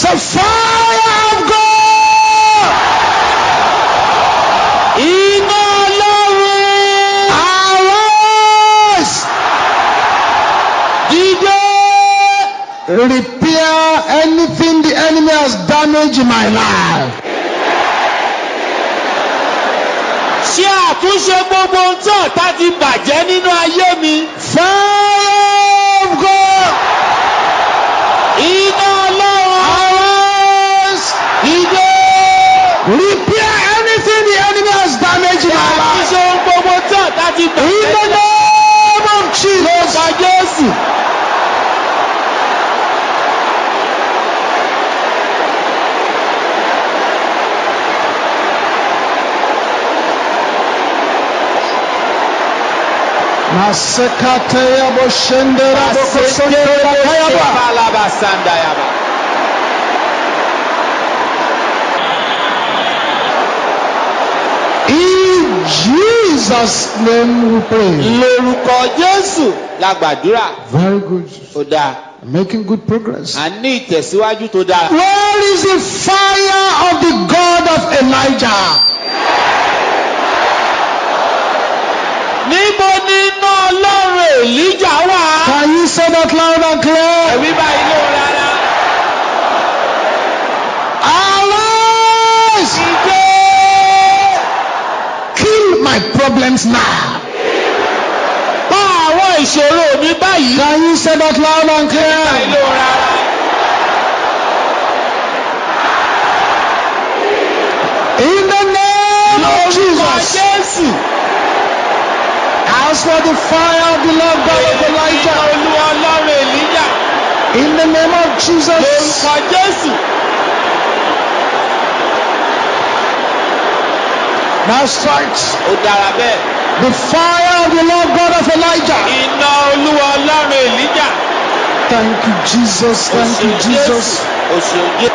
So fire of God. Iná Ọlọ́run. Arise. Dìde. Repair anything the enemy has damaged in my life. Ṣé àtúnṣe gbogbo ohun tí ọ̀tá ti bàjẹ́ nínú ayé mi. Fire of God. Iná Ọlọ́run. Arise. Dìde. Repair anything the enemy has damaged in my life. Àtúnṣe ohun gbogbo tí ọ̀tá ti In bàjẹ́ the name of Jesus. lórúkọ Jésù. Masekataya boshendera bokosondera kayaba. In Jesus' name we pray. Lórúkọ Jésù la gbàdúrà. Very good. Ó dáa. Making good progress. A ní ìtẹ̀síwájú tó dára. Where is the fire of the God of Elijah? Níbo ni iná Ọlọ́run Èlíjà wà? Can you say that loud and clear? Ẹ̀wí báyìí ló rárá. Arise! Dìde. Kill my problems now. Bá àwọn ìṣòro mi báyìí. Can you say that loud and Ẹ̀wí báyìí clear? ló rárá. In the name of Lórúkọ Jesus. Jésù. As for the fire of the Lord God of Iná Elijah. Olúwa Ọlọ́run Èlíjà. In the name of Jesus. Lórúkọ Jésù. That's right. Ó dára bẹ́ẹ̀. The fire of the Lord God of Elijah. Iná Olúwa Ọlọ́run Èlíjà. Thank you, Jesus. Thank you, Jesus. Òṣèlú.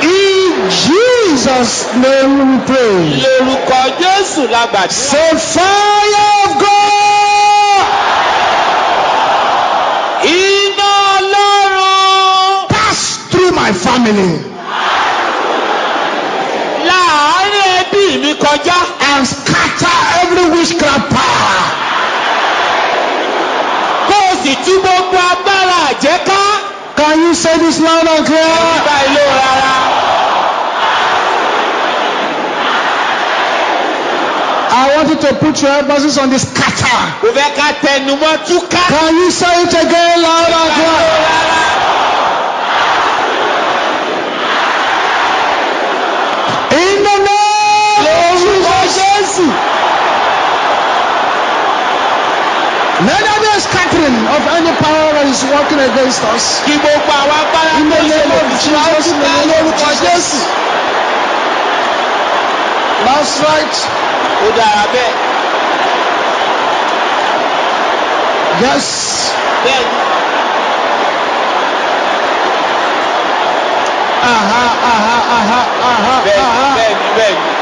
In Jesus' name we pray. Lórúkọ Jésù la gbàdúrà. Say fire of God. Iná Ọlọ́run. Pass through my family. Láàárín ẹbí mi kọjá. And scatter every witchcraft power. Kó o sì tú gbogbo agbára àjẹ́ká. Can you say this loud and clear? Nígbà ìlú rárá. I want you to put your emphasis on the scatter. Kò fẹ́ ká tẹnumọ́ túká. Can you say it again loud and Nígbà ìlú clear? rárá. In the name of Lórúkọ Jesus. Jésù. Let there be a scattering of any power that is working against us. Kí gbogbo àwọn agbára In the tó ṣe name of lòdì sí wa ó Jesus, in túká the name of lórúkọ Jesus. Jésù. That's right. Ó dára bẹ́ẹ̀. Yes. Bẹ́ẹ̀ni. Bẹ́ẹ̀ni.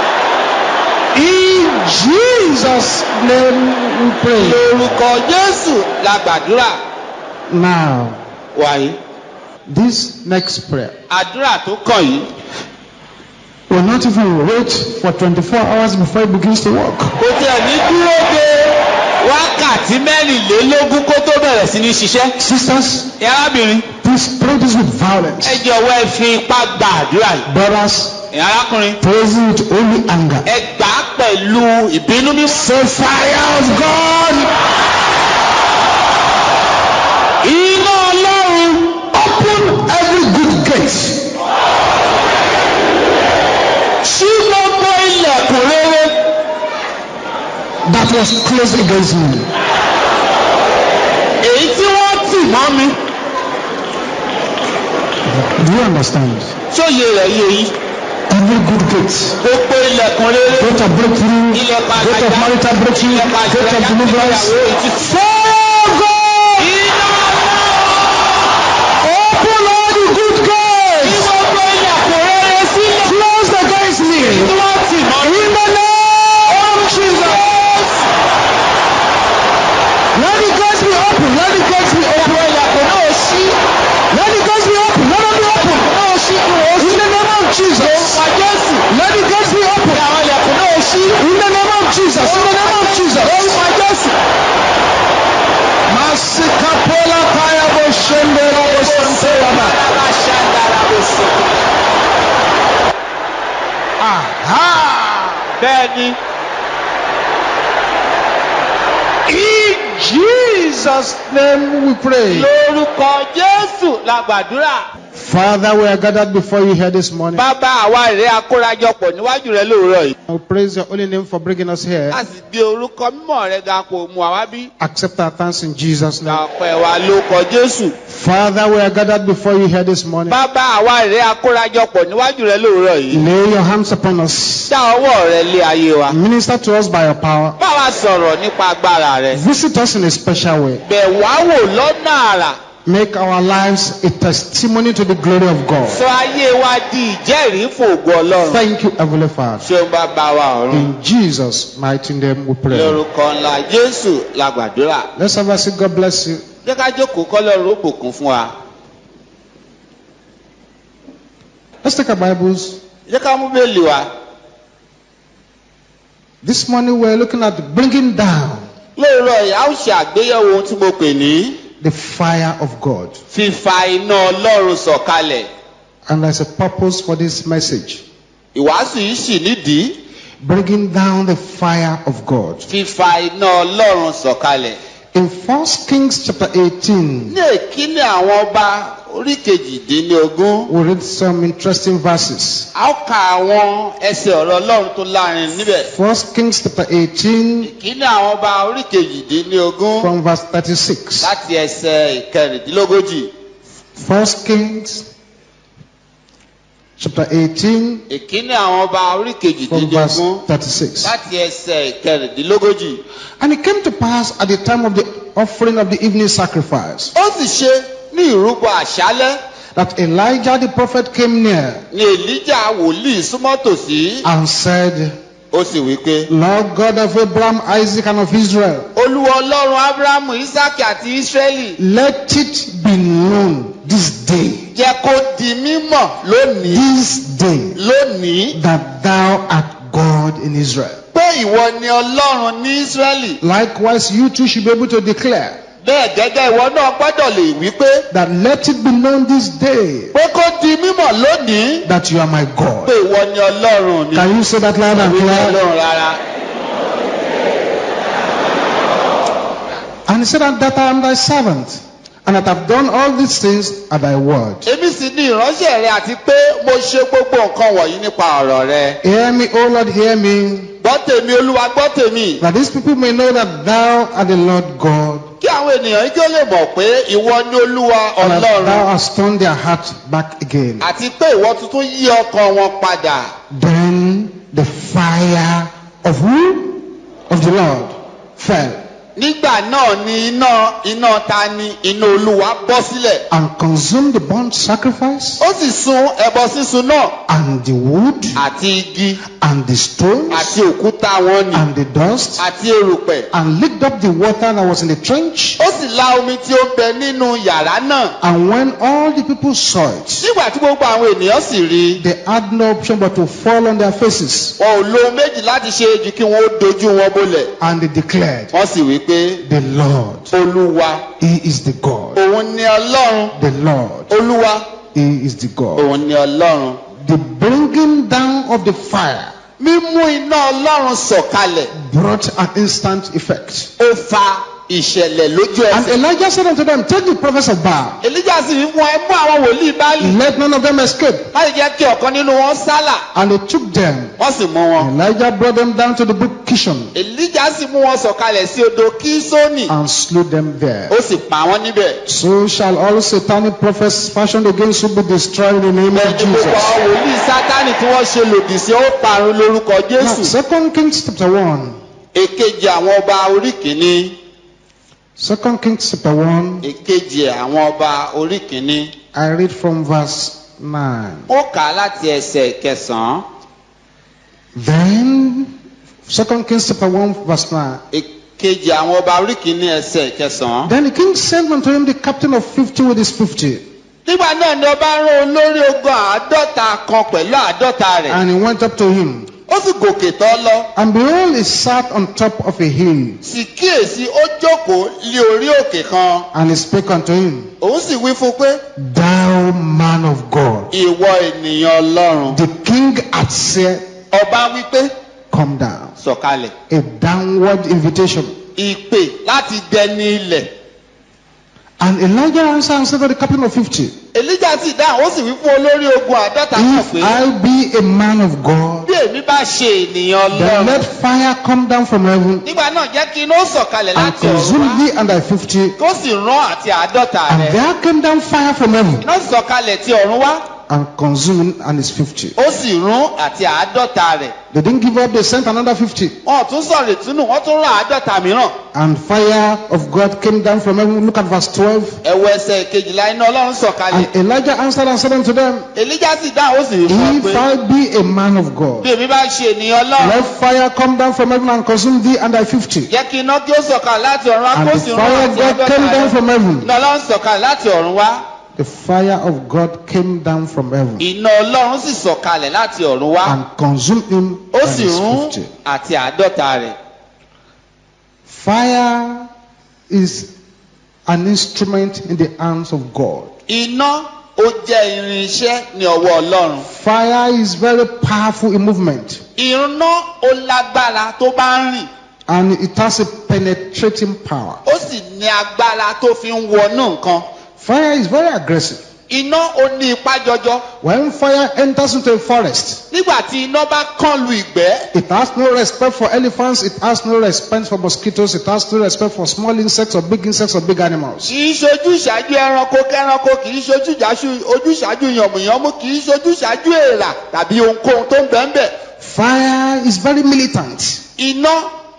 In Jesus' name we pray. Lórúkọ Jésù la gbàdúrà. Now, Wàyí. this next prayer Àdúrà tó kàn yìí. will not even wait for 24 hours before it begins to work. Kò tiẹ̀ ní dúró de wákàtí mẹ́rìnlélógún kó tó bẹ̀rẹ̀ sí ní ṣiṣẹ́. Sisters, Arábìnrin, please pray this with violence. ẹ jọ̀wọ́ ẹ fi ipá gba àdúrà yìí. Brothers, Arákùnrin, praise it with holy anger. ẹ gbà á pẹ̀lú ìbínú mímọ́. Say fire of God. Iná Ọlọ́run. Open every good gate. Ṣí gbogbo ilẹ̀kùn rere That was closed against me. èyí tí wọ́n tì mọ́ mi. Do you understand? Sóye rẹ̀ yé yìí. Every good gate. Gbogbo ilẹ̀kùn rere. Gate of breakthrough. Ilẹ̀kùn Gate of àgbàjá. marital breakthrough. Ilẹ̀kùn Gate of àgbàjá. deliverance. Ìyàwó ìtúsí. Fire of God. Iná Ọlọ́run. Open all the good Ní gates. gbogbo ilẹ̀kùn rere sílẹ̀. Closed against me. Tí wọ́n tì mọ́ mi. In the name of Jesus. Let the gates be open. Let the gates be open. Ilẹ̀kùn náà ṣí. Let the gates be open. Let them be open. Náà ṣí. Bẹ́ẹ̀ni. In Jesus' name we pray. Lórúkọ Jésù la gbàdúrà. Father, we are gathered before you here this morning. Bàbá àwa ìrẹ́ akórajọpọ̀ níwájú rẹ lóòrọ̀ yìí. I praise your holy name for bringing us here. A sì gbé orúkọ mímọ́ rẹ ga kò mú àwa bí. Accept our thanks in Jesus' name. Ọpẹ́ wa lórúkọ Jésù. Father, we are gathered before you here this morning. Bàbá àwa ìrẹ́ akórajọpọ̀ níwájú rẹ lóòrọ̀ yìí. Lay your hands upon us. Dá ọwọ́ rẹ lé ayé wa. Minister to us by your power. Bá wa sọ̀rọ̀ nípa agbára rẹ. Visit us in a special way. Bẹ̀ wá wò lọ́nà àrà. Make our lives a testimony to the glory of God. Sọ ayé wa di ìjẹ́rìí fún ògo Ọlọ́run. Thank you, Heavenly Father. Ṣé o bá wa ọ̀run? In Jesus' mighty name we pray. Lórúkọ ńlá Jésù la gbàdúrà. Let's have a seat. God bless you. Jẹ́ ká jókòó k'Ọlọ́run ó bùkún fún wa. Let's take our Bibles. Jẹ́ ká mú Bíbélì wa. This morning we're looking at bringing down Lóòrọ̀ yìí a ó ṣe àgbéyẹ̀wò ohun tí mo pè ní the fire of God. fífa iná Ọlọ́run sọ̀kalẹ̀. And there's a purpose for this message. Ìwàásù yìí sì nídìí. Bringing down the fire of God. Fífa iná Ọlọ́run sọ̀kalẹ̀. In 1 Kings chapter 18, Ní èkíní àwọn ọba orí kejìdínlógún. we read some interesting verses. A ó ka àwọn ẹsẹ̀ ọ̀rọ̀ Ọlọ́run tó láàrin níbẹ̀. 1 Kings chapter 18 Ìkíní àwọn ọba orí kejìdínlógún. from verse 36. Láti ẹsẹ̀ ìkẹrìndínlógójì. 1 Kings chapter 18 Ìkíní àwọn ọba orí from verse kejìdínlógún. 36. Láti ẹsẹ̀ ìkẹrìndínlógójì. And it came to pass at the time of the offering of the evening sacrifice Ó sì ṣe ní ìrúbọ àṣálẹ́. that Elijah the prophet came near Ní Èlíjà wòlíì súnmọ́ tòsí. and said, Ó sì wí pé. Lord God of Abraham, Isaac, and of Israel, Olúwa Ọlọ́run Ábúráhámù, Ísákì àti Ísírẹ́lì. let it be known this day, Jẹ́ kó di mímọ̀ lónìí. this day, Lónìí. that thou art God in Israel. Pé ìwọ ni Ọlọ́run ní Ísírẹ́lì. Likewise, you too should be able to declare Bẹ́ẹ̀ gẹ́gẹ́ ìwọ náà gbọ́dọ̀ lè wí pé. that let it be known this day Pé kó di mímọ̀ lónìí. that you are my Pé God. ìwọ ni Ọlọ́run mi. Can you say that loud and Ìwọ ni clear? Ọlọ́run rárá. And he said that I am thy servant, and that I have done all these things at thy word. Èmi sì ni ìránṣẹ́ rẹ àti pé mo ṣe gbogbo nǹkan wọ̀nyí nípa ọ̀rọ̀ rẹ. Hear me, O Lord, hear me, Gbọ́ tèmi Olúwa, gbọ́ tèmi. that these people may know that thou art the Lord God, Kí àwọn ènìyàn yìí kí ó lè mọ̀ pé ìwọ ni Olúwa and that thou Ọlọ́run. hast turned their heart back again. Àti pé ìwọ tuntun yí ọkàn wọn padà. Then the fire of who? Of the Lord fell Nígbà náà ni iná ta ni iná Olúwa bọ́ sílẹ̀. and consumed the burnt sacrifice, Ó sì sun ẹbọ sísun náà and the wood, àti igi and the stones, àti òkúta wọn nì and the dust, àti erùpẹ̀. and licked up the water that was in the trench. Ó sì la omi tí ó bẹ nínú yàrá náà. And when all the people saw it, Nígbà tí gbogbo àwọn ènìyàn sì rí i, they had no option but to fall on their faces. wọn ò lo ohun méjì láti ṣe ju kí wọn ó dojú wọn bolẹ̀. And they declared, Wọ́n sì wí pé the Lord, Olúwa He is the God. òun ni Ọlọ́run. The Lord, Olúwa He is the God. òun ni Ọlọ́run. The bringing down of the fire Mímú iná Ọlọ́run sọ̀kalẹ̀ brought an instant effect. ó fa ìṣẹ̀lẹ̀ lójú And ẹsẹ̀. Elijah said unto them, take the prophets of Baal, Èlíjà sì wí fún ẹ mú àwọn wòlíì Báálì let none of them escape. láti jẹ́ kí ọ̀kan nínú wọn sálà. And they took them. Wọ́n sì mú wọn. Elijah brought them down to the brook Kishon Èlíjà sì mú wọn sọ̀kalẹ̀ sí odò Kísónì. and slew them there. Ó sì pa wọ́n níbẹ̀. So shall all satanic prophets fashioned against you be destroyed in the name of Bẹ́ẹ̀ni gbogbo Jesus. àwọn wòlíì Sátánì tí wọ́n ṣe lòdì sí ó parun lórúkọ Now, Jésù. 2 Kings chapter 1. Èkejì àwọn ọba orí kìíní. 2 Kings chapter 1. Èkejì àwọn ọba orí kìíní. I read from verse 9. Ó kà á láti ẹsẹ̀ kẹsàn-án. Then, 2 Kings chapter 1 verse 9. Èkejì àwọn ọba orí kìíní ẹsẹ̀ kẹsàn-án. Then the king sent unto him the captain of 50 with his 50. Nígbà náà ni ọba rán olórí ogun 50 kan pẹ̀lú 50 rẹ̀. And he went up to him. Ó sì gòkè tọ́ lọ. And behold, he sat on top of a hill. Sì kíyèsí ó jókòó lé orí òkè kan. And he spake unto him, Òun sì wí fún pé, Thou man of God. ìwọ ènìyàn Ọlọ́run. The king had said, Ọba wí pé, come down. Sọ̀kalẹ̀. A downward invitation. Ìpè láti dẹni ilẹ̀. And Elijah answered and said to the captain of 50, Elijah sì dáhùn, ó sì wí fún olórí ogun 50 náà if pé, I be a man of God, bí èmi bá ṣe ènìyàn then Ọlọ́run, let fire come down from heaven nígbà náà jẹ́ kí iná sọ̀kalẹ̀ and láti ọ̀run consume wá, thee and thy 50. kó sì rán àti 50 And rẹ̀. there came down fire from heaven Iná sọ̀kalẹ̀ ti ọ̀run wá, and consumed and his 50. ó sì rún àti 50 rẹ̀. They didn't give up, they sent another 50. Wọ́n tún sọ̀rọ̀ ìtúnú, wọ́n tún rán 50 mìíràn. And fire of God came down from heaven. Look at verse 12. Ẹ̀wọ̀ ẹsẹ̀ kejìlá iná Ọlọ́run sọ̀kalẹ̀. And Elijah answered and said unto them, Elijah sì dáhùn, ó sì wí fún wọn if pé, I be a man of God, bí èmi bá ṣe ènìyàn Ọlọ́run, let fire come down from heaven and consume thee and thy 50. jẹ́ kí iná kí ó sọ̀kalẹ̀ láti ọ̀run wá, And kó the sì rún fire of àti God 50 came down rẹ̀. from heaven. Iná Ọlọ́run sọ̀kalẹ̀ láti ọ̀run wá. The fire of God came down from heaven Iná Ọlọ́run sì sọ̀kalẹ̀ láti ọ̀run wá. and consumed him Ó and sì his rún 50. àti 50 rẹ̀. Fire is an instrument in the hands of God. Iná ó jẹ́ irinṣẹ́ ní ọwọ́ Ọlọ́run. Fire is very powerful in movement, Iná ó lágbára tó bá ń rìn. and it has a penetrating power. Ó sì ní agbára tó fi ń wọnú nǹkan. Fire is very aggressive. Iná ó ní ipá jọjọ. When fire enters into a forest, Nígbà tí iná bá kán lu ìgbẹ́, it has no respect for elephants, it has no respect for mosquitoes, it has no respect for small insects or big animals. kì í ṣojú ìṣáájú ẹranko kẹranko, kì í ṣojú ojúṣáájú yànmùyánmú, kì í ṣojú ìṣáájú èèrà tàbí ohunkóhun tó ń bẹ́ẹ̀. Fire is very militant, Iná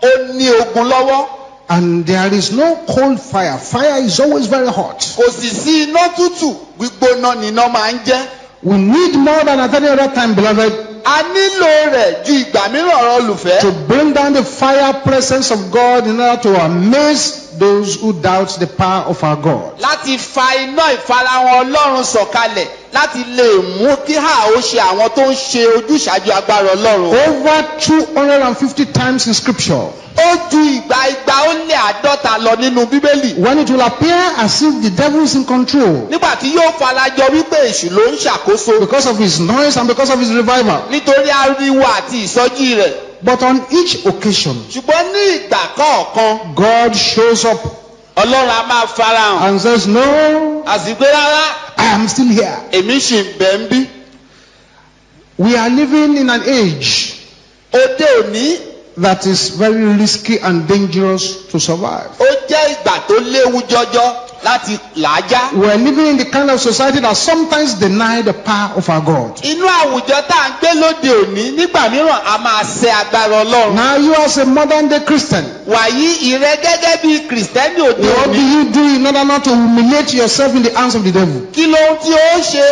ó ní ogun lọ́wọ́. and there is no cold fire. Fire is always very hot. Kò sì sí iná tútù, gbígbóná ni iná máa ń jẹ́. We need more than at any other time, beloved, A nílò rẹ̀ ju ìgbà mìíràn ọ̀rọ̀ olùfẹ́. to bring down the fire presence of God in order to amaze those who doubt the power of our God. Láti fa iná ìfarahàn Ọlọ́run sọ̀kalẹ̀ láti lè mú kí ó ṣe àwọn tó ń ṣe ojúṣàájú agbára Ọlọ́run. Over 250 times in scripture, Ó ju ìgbà ó lé 50 lọ nínú Bíbélì. when it will appear as if the devil is in control Nígbà tí yóò farajọ wípé èṣù ló ń ṣàkóso because of his noise and because of his revival. nítorí ariwo àti ìsọjí rẹ̀. But on each occasion, Ṣùgbọ́n ní ìgbà kọ̀ọ̀kan, God shows up Ọlọ́run á máa farahàn. and says, no, Àsìgbé rárá, I am still here. èmi ṣì ń bẹ ń bí. We are living in an age Òde òní, that is very risky and dangerous to survive. ó jẹ́ ìgbà tó léwu jọjọ láti làájá. We are living in the kind of society that sometimes deny the power of our God. Inú àwùjọ tá à ń gbé lóde òní nígbà mìíràn a máa ṣe agbára Ọlọ́run. Now you as a modern day Christian, Wàyí ìrẹ gẹ́gẹ́ bí Kìrìsìtẹ́nì òde what do òní. you do in order not to humiliate yourself in the hands of the devil? Kí lóhun tí ó ṣe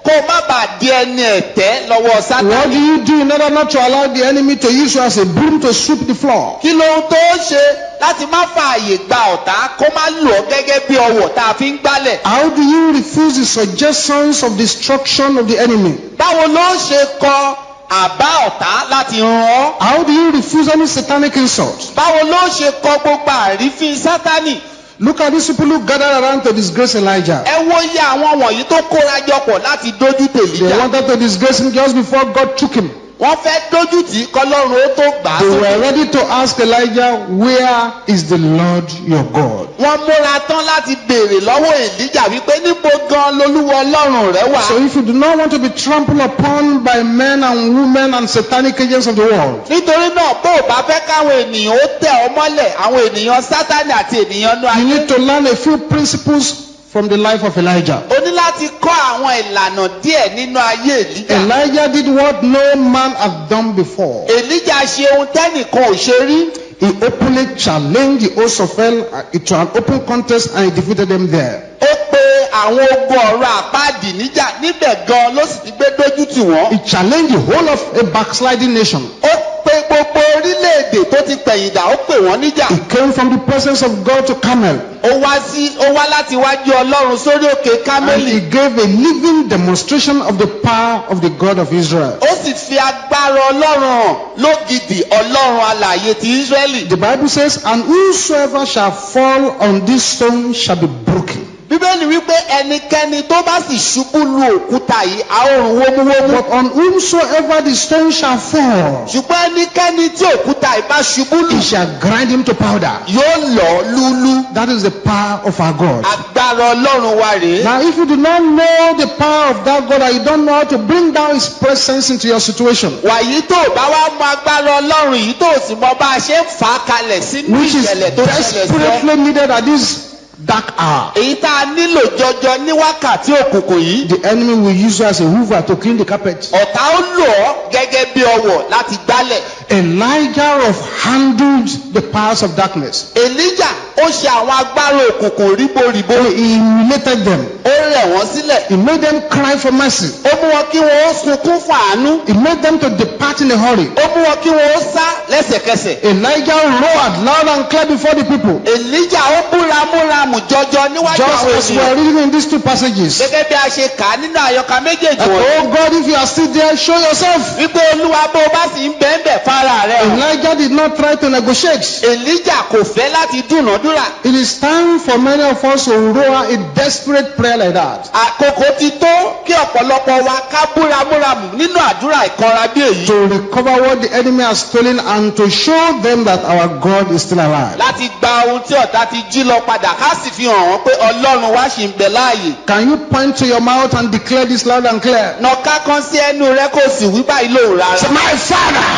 kó má bàa di ẹni ẹ̀tẹ́ lọ́wọ́ What do Sátánì? you do in order not to allow the enemy to use you as a broom to sweep the floor? Kí lóhun tó ṣe láti má fààyè gba ọ̀tá kó má lò ọ́ gẹ́gẹ́ bí ọwọ̀ tá a fi ń gbálẹ̀? How do you refuse the suggestions of destruction of the enemy? Báwo ló ṣe kọ àbá ọ̀tá láti ràn ọ́? How do you refuse any satanic insult? Báwo ló ṣe kọ gbogbo àrífín Sátánì? Look at these people who gathered around to disgrace Elijah. Ẹ wo iye àwọn wọ̀nyí tó kóra jọpọ̀ láti dójú They tèlíjà. wanted to disgrace him just before God took him. Wọ́n fẹ́ dójú tì í kọ́lọ́run ó tó gbà á They were sókè. ready to ask Elijah, where is the Lord your God? Wọ́n múra tán láti béèrè lọ́wọ́ Èlíjà wípé níbo gan lolúwa Ọlọ́run rẹ wà. So if you do not want to be trampled upon by men and women and satanic agents of the world, Nítorí náà bó o bá fẹ́ káwọn ènìyàn ó tẹ̀ ọ́ mọ́lẹ̀, àwọn ènìyàn Sátánì àti ènìyàn náà you ayé. need to learn a few principles from the life of Elijah. O ní láti kọ́ àwọn ìlànà díẹ̀ nínú ayé Èlíjà. Elijah did what no man had done before. Èlíjà ṣe ohun tẹ́nìkan ò ṣe rí. He openly challenged the host of hell to an open contest and he defeated them there. Ó pe àwọn ogun ọ̀rọ̀ àpáàdì níjà, níbẹ̀ gan ló sì ti gbé dójú tì wọ́n. He challenged the whole of a backsliding nation. Ó pe gbogbo orílẹ̀-èdè tó ti pẹ̀yìndà, ó pè wọ́n níjà. He came from the presence of God to Carmel. Ó wá láti wájú Ọlọ́run sórí òkè And Kámẹ́lì. he gave a living demonstration of the power of the God of Israel. Ó sì fi agbára Ọlọ́run hàn lógidì Ọlọ́run alààyè ti Ísírẹ́lì. The Bible says, and whosoever shall fall on this stone shall be broken. Bíbélì wípé ẹnikẹ́ni tó bá sì ṣubú lu òkúta yìí a ó run wómúwómú. But on whomsoever the stone shall fall, Ṣùgbọ́n ẹnikẹ́ni tí òkúta yìí bá ṣubú lù he shall grind him to powder. yóò lọ̀ lúlú. That is the power of our God. Agbára Ọlọ́run wa rèé. Now, if you do not know the power of that God, and you don't know how to bring down His presence into your situation, Wàyí tó bá wá mọ agbára Ọlọ́run yìí tó sì mọ bá a ṣe ń fà á kalẹ̀ sínú which is ìṣẹ̀lẹ̀ tó ṣẹlẹ̀ sí ọ. desperately needed at this dark hour, Èyí tá a nílò jọjọ ní wákàtí òkùnkùn yìí. the enemy will use you as a hoover to clean the carpet. Ọ̀tá ó lò ọ́ gẹ́gẹ́ bí ọwọ̀ láti gbálẹ̀. Elijah handled the powers of darkness. Èlíjà ó ṣe àwọn agbára òkùnkùn ríboríbo. He humiliated them. Ó rẹ̀ wọ́n sílẹ̀. He made them cry for mercy. Ó mú wọn kí wọn ó sunkún fún àánú. He made them to depart in a hurry. Ó mú wọn kí wọn ó sá lẹ́sẹ̀kẹsẹ̀. Elijah roared loud and clear before the people. Èlíjà ó búramúramù jọjọ níwájú Just àwọn as we ènìyàn. are reading in these two passages. Gẹ́gẹ́ bí a ṣe kà á nínú àyọkà méjèèjì That, wọ̀nyí. oh God, if you are still there, show yourself. Wípé Olúwa bó o bá sì ń bẹ́ẹ̀ fara rẹ̀ hàn. Elijah did not try to negotiate. Èlíjà kò fẹ́ láti dúnàádúrà. It is time for many of us to roar a desperate prayer like that. Àkókò ti tó kí ọ̀pọ̀lọpọ̀ wa ká búramúramù nínú àdúrà ìkanra bí èyí. To recover what the enemy has stolen and to show them that our God is still alive. Láti gba ohun tí ọ̀tá ti jí lọ padà ká sì fi hàn wọ́n pé Ọlọ́run wá ṣì ń bẹ láàyè. Can you point to your mouth and declare this loud and clear? Nàka kan sí ẹnu rẹ kó sì wí báyìí lóhùn Say, rárá. my Father,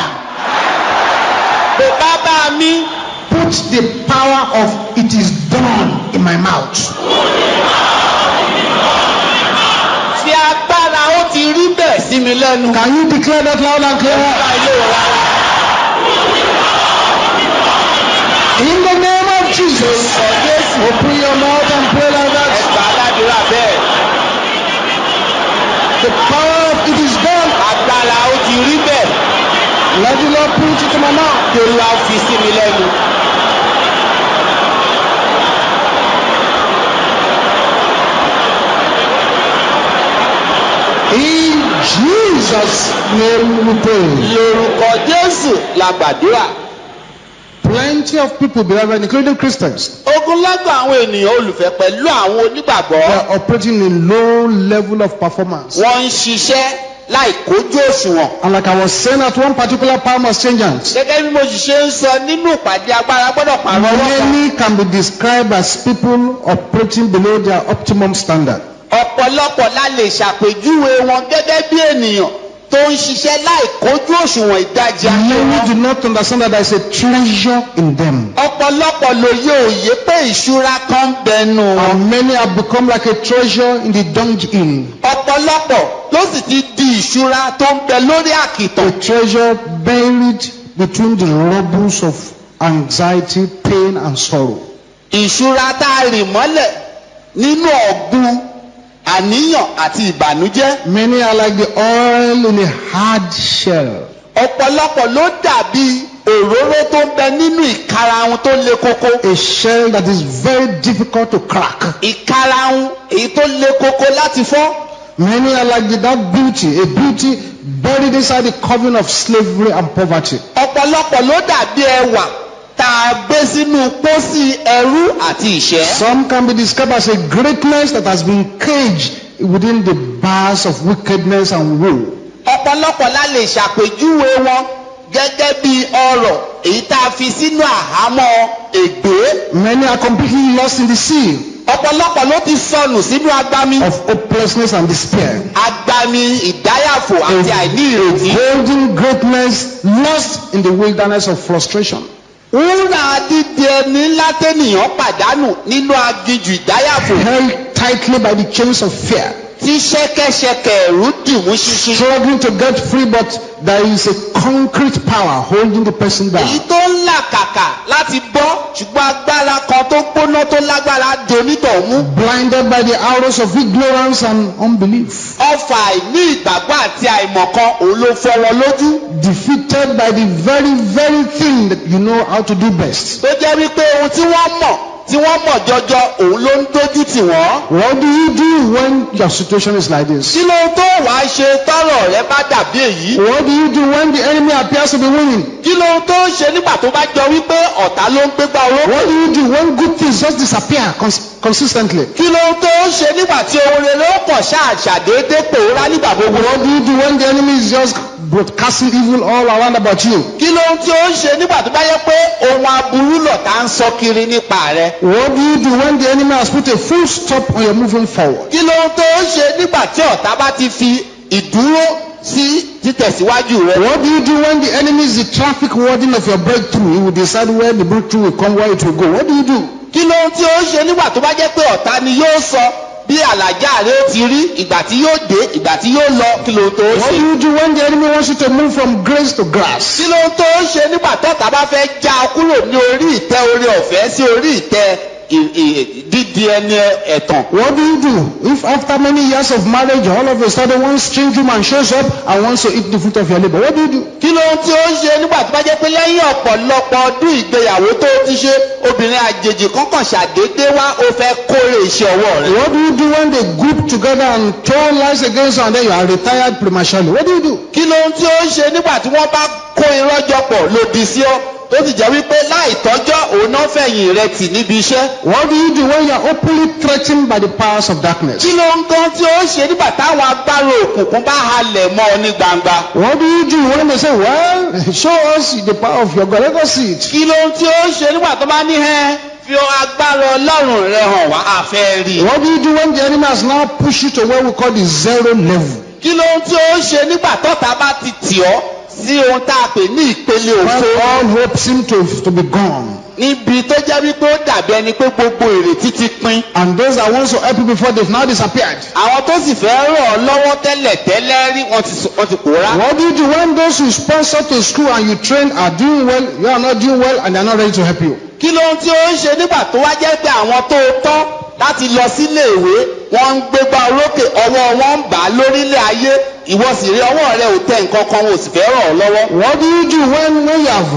Pé bàbá mi put the power of it is done in my mouth. fi agbára ó ti rí bẹ́ẹ̀ sí mi lẹ́nu. Can you declare that loud and clear? Báyìí lóhùn rárá. In the name of Jesus, open your mouth and pray like that. Ẹgbàá aládùúrà bẹ́ẹ̀. The power of it is done. Agbára ó ti rí bẹ́ẹ̀. Let the Lord put it in my mouth. Kí Olúwa fi sí mi lẹ́nu. In Jesus' name we pray. Lórúkọ Jésù la gbàdúrà. Plenty of people, beloved, including Christians, Ogunlọ́gọ̀ àwọn ènìyàn olùfẹ́ pẹ̀lú àwọn they onígbàgbọ́. are operating in low level of performance. Wọ́n ń ṣiṣẹ́ láì kójú òṣùwọ̀n. And like I was saying at one particular power must change hands. Gẹ́gẹ́ bí mo sì ṣe ń sọ nínú ìpàdé agbára gbọ́dọ̀ pàrọ̀ ọwọ́ kan. Many can be described as people operating below their optimum standard. Ọ̀pọ̀lọpọ̀ la lè ṣàpèjúwe wọn gẹ́gẹ́ bí ènìyàn tó ń ṣiṣẹ́ láì kójú òṣùwọ̀n ìdajì ayé Many wọn. do not understand that there is a treasure in them. Ọ̀pọ̀lọpọ̀ lóye òye pé ìṣúra kan ń bẹnu wọn. And many have become like a treasure in the dungeon. Ọ̀pọ̀lọpọ̀ ló sì ti di ìṣúra tó ń bẹ lórí àkìtàn. A treasure buried between the rubbles of anxiety, pain, and sorrow. Ìṣúra tá a rì mọ́lẹ̀ nínú ọ̀gbun àníyàn àti ìbànújẹ́. Many are like the oil in a hard shell. Ọ̀pọ̀lọpọ̀ ló dàbí òróró tó ń bẹ nínú ìkarahun tó le koko. A shell that is very difficult to crack. Ìkarahun èyí tó le koko láti fọ́. Many are like that beauty, a beauty buried inside the coven of slavery and poverty. Ọ̀pọ̀lọpọ̀ ló dàbí ẹwà tá a gbé sínú pósí ẹrú àti ìṣẹ́. Some can be described as a greatness that has been caged within the bars of wickedness and woe. Ọ̀pọ̀lọpọ̀ la lè ṣàpèjúwe wọn gẹ́gẹ́ bí ọrọ̀ èyí tá a fi sínú àhámọ́ ègbé. Many are completely lost in the sea Ọ̀pọ̀lọpọ̀ ló ti sọnù sínú agbami. of hopelessness and despair. Agbami ìdáyàfò àti àìní A ìrètí. golden greatness lost in the wilderness of frustration. Wúrà dídì ẹni ńlá tẹ́nìyàn pàdánù nínú aginjù ìdáyàfò. Held tightly by the chains of fear. Tí ṣẹ́kẹ́ṣẹkẹ̀ ẹ̀rú dìmú ṣinṣin. Struggling to get free, but there is a concrete power holding the person down. Èyí tó ń làkàkà láti bọ́ ṣùgbọ́n agbára kan tó gbóná tó lágbára di onítọ̀hún. Blinded by the arrows of ignorance and unbelief. Ọfà àìní ìgbàgbọ́ àti àìmọ̀kan òun ló fọ́ wọn lójú. Defeated by the very thing that you know how to do best. Tó jẹ́ wípé ohun tí wọ́n mọ̀ tí wọ́n mọ̀ jọjọ òun ló ń dójú tì wọ́n. What do you do when your situation is like this? kí ló tó wàá ṣe tọ́rọ̀ rẹ bá dàbí èyí? What do you do when the enemy appears to be winning? kí ló tó ṣe nígbà tó bá jọ wípé ọ̀tá ló ń gbégbá orókè? What do you do when good things just disappear consistently? kí ló tó ṣe nígbà tí ohun rere ó pọ̀ ṣàdédé pòórá nígbà gbogbo? What do you do when the enemy is just broadcasting evil all around about you? kí ló tí ó ń ṣe nígbà tó bá yẹ pé ohun aburú lọ̀tá ń sọ kiri nípa rẹ? What do you do when the enemy has put a full stop on your moving forward? kí ló tó ń ṣe nígbà tí ọ̀tá bá ti fi ìdúró sí títẹ̀síwájú rẹ? What do you do when the enemy is the traffic warden of your breakthrough? He will decide where the breakthrough will come, where it will go. What do you do? kí ló tí ó ń ṣe nígbà tó bá jẹ́ pé ọ̀tá ni yóò sọ bí àlàjá rẹ ó ti rí, ìgbà tí yóò dé, ìgbà tí yóò lọ? kí ló tó ń What ṣe? do you do when the enemy wants you to move from grace to grass? kí ló tó ń ṣe nígbà tọ́tá bá fẹ́ já ọ kúrò ní orí ìtẹ́ oore ọ̀fẹ́ sí orí ìtẹ́ dídi ẹni ẹ̀tàn? What do you do if after many years of marriage all of a sudden one strange woman shows up and wants to eat the fruit of your labor? What do you do? kí ló tí ó ń ṣe nígbà tó bá jẹ́ pé lẹ́yìn ọ̀pọ̀lọpọ̀ ọdún ìgbéyàwó tó ti ṣe obìnrin àjèjì kankan ṣàdédé wá ó fẹ́ kórè iṣẹ́ ọwọ́ rẹ̀? What do you do when they group together and throw lies against you and then you are retired prematurely? What do you do? kí ló tí ó ń ṣe nígbà tí wọ́n bá kó irọ́ jọ pọ̀ lòdì sí ọ tó sì jẹ́ wípé láì tọ́jọ́ òun náà fẹ̀yìn rẹ tì níbi iṣẹ́? What do you do when you are openly threatened by the powers of darkness? kí ló ń kan tí ó ń ṣe nígbà táwọn agbára òkùnkùn bá halẹ̀ mọ́ ọ ní gbangba? What do you do when they say, well, show us the power of your God, let us see it? kí ló tí ó ń ṣe nígbà tó bá ní fi agbára Ọlọ́run rẹ hàn wá àfẹ́ rí? What do you do when the enemy has now pushed you to what we call the zero level? kí ló tí ó ń ṣe nígbà tọ́ta bá ti tì ọ́ sí ohun tá a pè ní ìpele When òfo? all hope seems to be gone. níbi tó jẹ́ wípé ó dàbí ẹni pé gbogbo ìrètí ti pin. And those that want to help you before, they've now disappeared. àwọn tó sì fẹ́ ràn ọ́ lọ́wọ́ tẹ́lẹ̀ rí wọ́n ti pòórá. What do you do when those who sponsor to school and you train are doing well, you are not doing well, and they are not ready to help you? kí ló tí ó ń ṣe nígbà tó wá jẹ́ pé àwọn tó tọ́ láti lọ sílé ìwé wọ́n ń gbégbá orókè, ọwọ́ wọn ń bà á lórílẹ̀ ayé, ìwọ sì rí ọwọ́ rẹ ò tẹ nǹkan kan, ò sì fẹ́ ràn ọ́ lọ́wọ́? What do you do when you have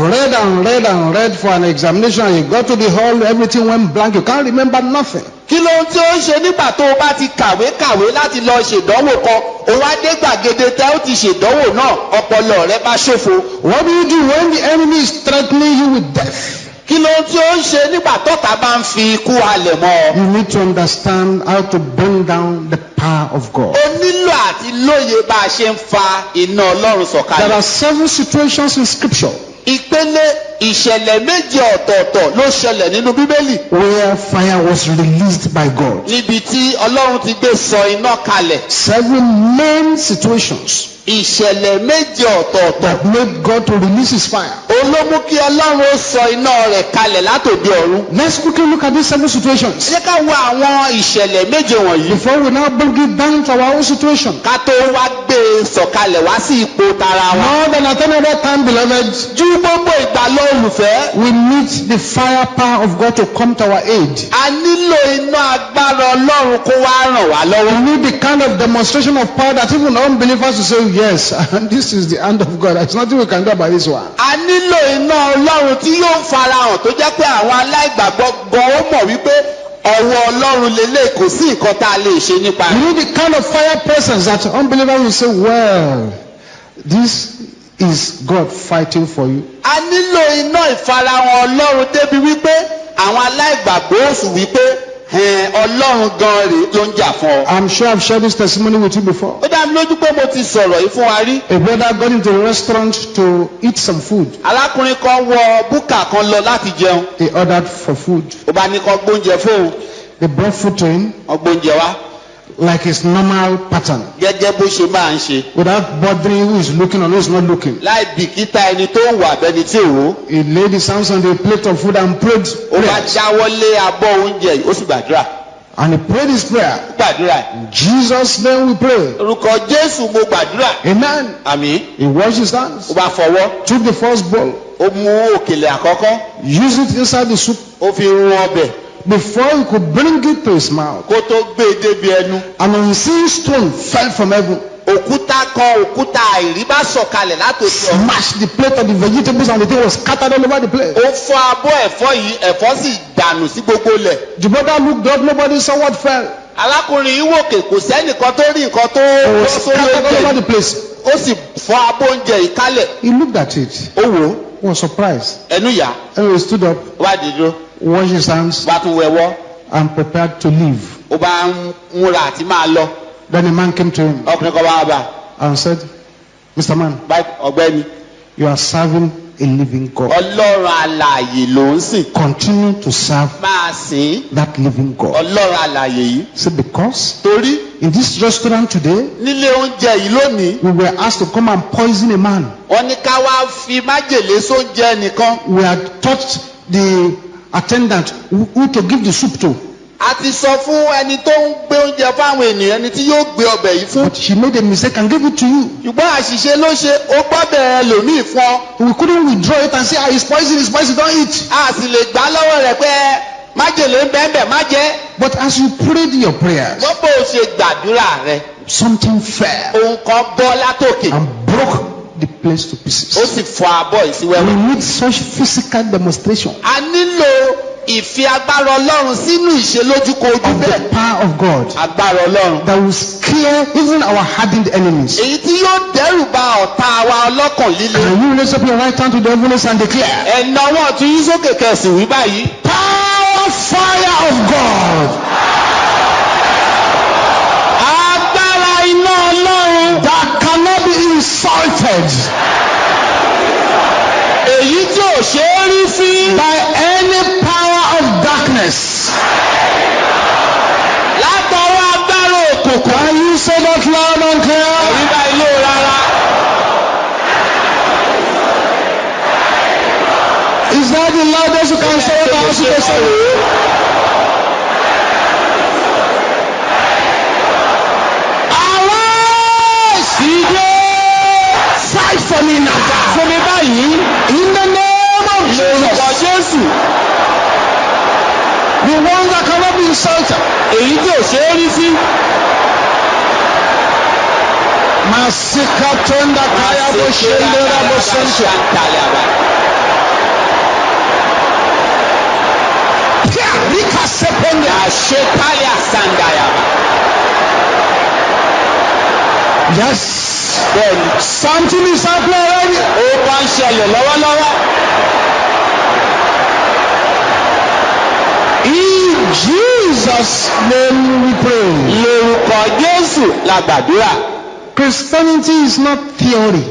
read for an examination and you got to the hall, everything went blank, you can't remember nothing? kí ló tí ó ń ṣe nígbà tó o bá ti kàwé láti lọ ṣèdánwò kan, o wá dé gbàgede tẹ́ ó ti ṣèdánwò náà, ọpọlọ rẹ bá ṣòfò? What do you do when the enemy is threatening you with death? kí ló tí ó ń ṣe nígbà tọ́ta bá ń fi ikú halẹ̀ mọ́ ọ? You need to understand how to bring down the power of God. o nílò àti lóye bá a ṣe ń fa iná Ọlọ́run There sọ̀kalẹ̀. are 7 situations in Scripture ìpele ìṣẹ̀lẹ̀ méje ọ̀tọ̀ọ̀tọ̀ ló ṣẹlẹ̀ nínú Bíbélì where fire was released by God. níbi tí Ọlọ́run ti gbé sọ iná kalẹ̀. 7 main situations ìṣẹ̀lẹ̀ méje ọ̀tọ̀ọ̀tọ̀ that made God to release his fire. òun ló mú kí Ọlọ́run ó sọ iná rẹ̀ kalẹ̀ látòde ọ̀run. Let's quickly look at these 7 ẹ situations jẹ́ ká wo àwọn ìṣẹ̀lẹ̀ méje wọ̀nyí before we now bring it down to our own situation. ká tó wá gbé e sọ̀kalẹ̀ wá sí ipò tara wa. More than at any other time, beloved, ju gbogbo ìgbà lọ olùfẹ́, we need the fire power of God to come to our aid. a nílò iná agbára Ọlọ́run kó wá ràn wá We lọ́wọ́. need the kind of demonstration of power that even unbelievers will say, yes, this is the hand of God. There's nothing we can do about this one. a nílò iná Ọlọ́run tí yóò farahàn tó jẹ́ pé àwọn aláìgbàgbọ́ gan ó mọ̀ wípé ọwọ́ Ọlọ́run lélẹ̀, kò sí nǹkan tá a lè ṣe nípa We rẹ̀. need the kind of fire presence that unbelievers will say, well, this is God fighting for you. a nílò iná ìfarahàn Ọlọ́run débi wípé àwọn aláìgbàgbọ́ ó sì wípé Ọlọ́run gan rèé ló ń jà fún ọ. I'm sure I've shared this testimony with you before. ó dá mi lójú pé mo ti sọ̀rọ̀ yìí fún wa rí. A brother got into a restaurant to eat some food. alákùnrin kan wọ búkà kan lọ láti jẹun. He ordered for food. ó bá ní kó gbóúnjẹ fóun. They brought food to him wọ́n gbóúnjẹ wá. like his normal pattern, gẹ́gẹ́ bó ṣe máa ń ṣe. without bothering who is looking or who is not looking. láì bìkítà ẹni tó ń wà bẹni tí ò wò. He laid his hands on the plate of food and prayed. ó bá prayers. jáwọ́lé abọ́ oúnjẹ yìí ó sì gbàdúrà. And he prayed his prayer. ó gbàdúrà. In Jesus' name we pray. orúkọ Jésù mo gbàdúrà. Amen. àmín. He washed his hands, ó bá fọwọ́. took the first bowl, ó mú òkèlè àkọ́kọ́. used it inside the soup ó fi run ọbẹ̀. before he could bring it to his mouth. kó tó gbé e débi ẹnu. An unseen stone fell from heaven òkúta kan òkúta àìrí bá sọ̀kalẹ̀ látòkè ọ̀run. Smashed the plate of the vegetables and the thing was scattered all over the place. ó fọ́ abọ́ ẹ̀fọ́ yìí ẹ̀fọ́ sì dànù sí gbogbo ilẹ̀. The brother looked up, nobody saw what fell. alákùnrin yìí wòkè kò sẹ́nìkan tó rí nǹkan tó It was lọ sórí scattered all over oúnjẹ the place. ó sì fọ́ abọ́ oúnjẹ yìí kálẹ̀. He looked at it. ó wò ó He was surprised. ẹnu yà And he stood up, wá dìdúró washed his hands, wá tún wẹwọ́ and prepared to leave. ó bá ń múra àti máa lọ. Then a man came to him ọkùnrin kan bá bá and said, Mr. Man, ọ̀gbẹ́ni you are serving a living God. ọlọ́run alààyè ló ń sìn. Continue to serve máa sìn that living God. ọlọ́run alààyè yìí. See, because torí in this restaurant today, nílé oúnjẹ yìí lónìí we were asked to come and poison a man. wọ́n ní ká wá fi májèlé sóúnjẹ nìkan. We had taught the attendant who to give the soup to. a ti sọ fún ẹni tó ń gbé oúnjẹ fáwọn ènìyàn ẹni tí yóò gbé ọbẹ̀ yìí fún. But she made a mistake and gave it to you. ṣùgbọ́n àṣìṣe ló ṣe ó gbọ́bẹ̀ ẹlòmíì fún ọ. We couldn't withdraw it and say, it's poison, don't eat. a sì lè gbà lọ́wọ́ rẹ̀ pé májèlé ń bẹ́ẹ̀ bẹ́ẹ̀ má jẹ́. But as you prayed your prayers, wọ́n bó o ṣe gbàdúrà rẹ̀ something fell ohun kan bọ́ látòkè and broke the place to ó pieces. sì fọ́ abọ́ yìí sí We wẹ́wẹ́. need such physical demonstration a nílò ìfi agbára ọlọ́run sínú ìṣelójúkojú of the bẹ́ẹ̀. power of God agbára ọlọ́run. that will scare even our hardened enemies. èyí tí yóò dẹ́rù ba ọ̀tá wa ọlọ́kàn líle. And you raise up your right hand to the heavens and declare, ẹ̀nà ọwọ́ ọ̀tún yín sókè kẹsì wí báyìí. power, fire of God agbára iná ọlọ́run. that cannot be insulted èyí tí ò ṣe é rí fín. by any power of darkness. látọwọ́ agbára òkùnkùn. Can you say that loud and clear? ẹ̀rí bá ilé rárá. Is that the loudest you can say it? As you can say it? Arise! Fight for me now. fún mi báyìí. In the name of lórúkọ Jesus. Jésù. The one that cannot be insulted. èyí tí ò ṣe é rí fín. Masika tenda kaya boshendera bosente. Pia rika seponde. àṣetáyà sàǹdàyàbà. Yes. bẹ́ẹ̀ni Something is happening already. ó bá ń ṣẹlẹ̀ lọ́wọ́lọ́wọ́. In Jesus' name we pray. lórúkọ Jésù la gbàdúrà. Christianity is not theory.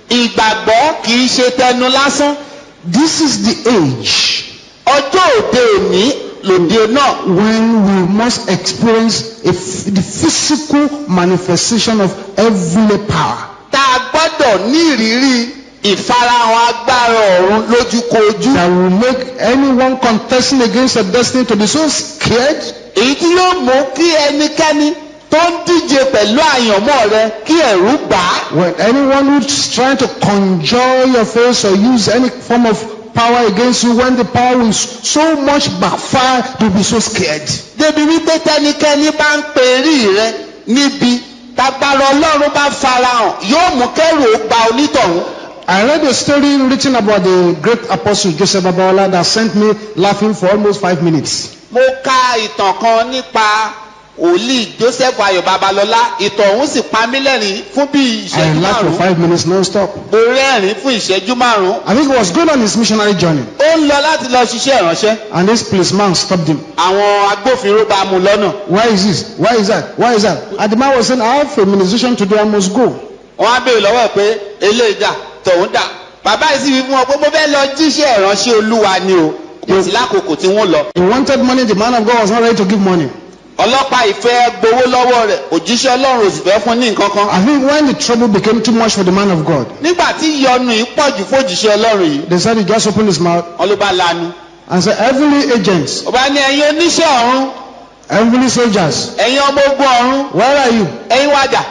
ìgbàgbọ́ kì í ṣe tẹnu lásán. This is the age ọjọ́ òde òní lòde náà. when we must experience the physical manifestation of heavenly power. tá a gbọ́dọ̀ ní ìrírí ìfarahàn agbára ọ̀run lójúkojú. That will make anyone contesting against your destiny to be so scared èyí tí yóò mú kí ẹnikẹ́ni tó ń díje pẹ̀lú àyànmọ́ rẹ kí ẹ̀rù bà á. when anyone who's trying to conjure your face or use any form of power against you, when the power will so much backfire, you'll be so scared. débi wípé tẹnikẹ́ni bá ń perí rẹ níbi tágbára ọlọ́run bá farahàn yóò mú kẹ́rù ó gba onítọ̀hún. I read a story written about the great apostle Joseph Babaola that sent me laughing for almost 5 minutes. mo ka ìtàn kan nípa òlì Joseph Ayọ̀ Babalọ́lá ìtàn ọ̀hún sì pa mí lẹ́rìn fún bí I ìṣẹ́jú laughed for márùn-ún. 5 minutes non-stop. mo rẹ́rìn fún ìṣẹ́jú márùn-ún. I think he was going on his missionary journey, ó ń lọ láti lọ ṣiṣẹ́ ìránṣẹ́. and this policeman stopped him. àwọn agbófinró bá mú lọ́nà. Why is this? Why is that? Why is that? And the man was saying, I have a ministration to do, I must go. wọ́n á béèrè lọ́wọ́ ẹ̀ pé eléyìí dà tọ̀hún dà. bàbá yìí sì wí fún wọn pé mo fẹ́ lọ jíṣẹ́ ìránṣẹ́ Olúwa ni o kò sí lákòókò tí wọ́n lọ. He wanted money, the man of God was not ready to give money. ọlọ́pàá ìfẹ́ gbowó lọ́wọ́ rẹ̀ òjíṣẹ́ Ọlọ́run ò sì fẹ́ fún ní nǹkan kan. I think when the trouble became too much for the man of God, nígbà tí ìyọnu yìí pọ̀ jù fòjíṣẹ́ Ọlọ́run yìí they said he just opened his mouth wọ́n ló bá lanu. and said, heavenly agents, ọba ní ẹ̀yin oníṣẹ́ ọ̀run heavenly soldiers, ẹ̀yin ọmọ ogun ọ̀run where are you? ẹ̀yin wájà.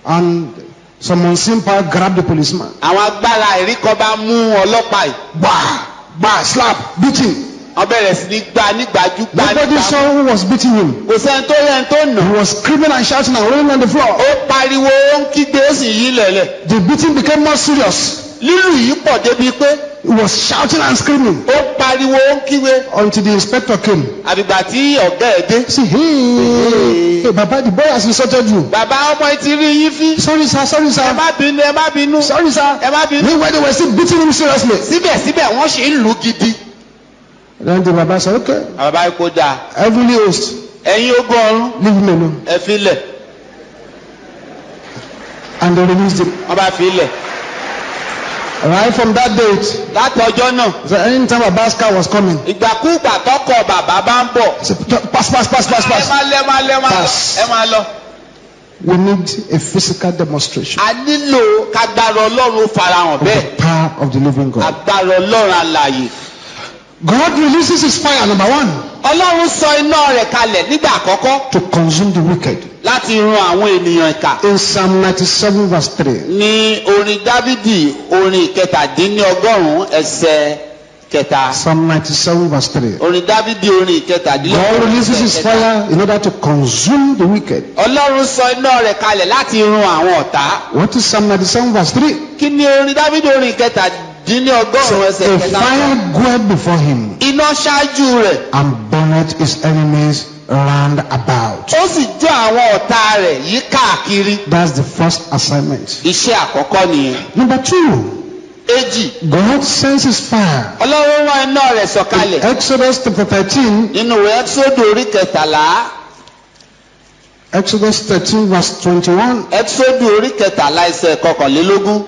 And some unseen power grabbed the policeman. àwọn agbára ìríkọ bá mú ọlọ́pàá yìí. Bah, bah, slap, beat him. wọ́n bẹ̀rẹ̀ sí ní gbá nígbàjú. Nobody saw who was beating him. Kò sẹ́ni tó yẹn tó nà. He was screaming and shouting and rolling on the floor. Ó pariwo, ó ń kígbe, ó sì yí lẹ̀lẹ̀. The beating became more serious. Lílù yìí pọ̀ débi pé He was shouting and screaming ó pariwo, ó ń kígbe. until the inspector came. Àbígbà tí ọ̀gá ẹ̀ dé. See, hey, Baba, the boy has insulted you. Bàbá ọmọ ti rí yín fín. Sorry, sir. Sorry, Ẹ sir. má bínú, ẹ má bínú. Sorry, sir. Ẹ má bínú. Meanwhile, they were still beating him seriously. Síbẹ̀síbẹ̀ wọ́n ṣe ń lù ú gidi. Then the Baba said, okay, Bàbá ikú dáa. heavenly host, Ẹ̀yin ogun ọ̀run, leave him alone. ẹ fi lẹ̀. And they released him. Wọ́n bá fi lẹ̀. Right from that date, Láti ọjọ́ náà, so anytime a basket was coming, ìgbàkúùgbà tọkọ bàbá bá ń bọ̀. he said, pass. Ẹ máa lọ. Pass. Ẹ máa lọ. We need a physical demonstration A nílò kágbára Ọlọ́run farahàn of the bẹ́ẹ̀. power of the living God. Agbára Ọlọ́run alààyè. God releases his fire, number one, Ọlọ́run sọ iná rẹ̀ kalẹ̀ nígbà àkọ́kọ́ to consume the wicked. láti run àwọn ènìyàn ìkà. In Psalm 97 verse 3, Ní orin Dávídì orin ìkẹtàdínlọ́gọ́rùn-ún ẹsẹ̀ kẹta. Psalm 97 verse 3. Orin Dávídì orin God ìkẹtàdínlọ́gọ́rùn-ún releases his ẹsẹ̀ kẹta. fire in order to consume the wicked. Ọlọ́run sọ iná rẹ̀ kalẹ̀ láti run àwọn ọ̀tá. What is Psalm 97 verse 3? Kí ni orin Dávídì orin ìkẹtàdínlọ́gọ́rùn-ún ẹsẹ̀ A kẹta? fire goeth before him Iná ṣáájú rẹ̀, and burneth his enemies round about. ó sì jó àwọn ọ̀tá rẹ̀ yí káàkiri. That's the first assignment. Iṣẹ́ àkọ́kọ́ nìyẹn. Number 2, Èjì, God sends his fire. Ọlọ́run rán iná rẹ̀ sọ̀kalẹ̀. Exodus chapter 13, Nínú ìwé Ẹ́kísódù orí kẹtàlá. Exodus 13 verse 21. Ẹ́kísódù orí kẹtàlá ẹsẹ̀ kọkànlélógún.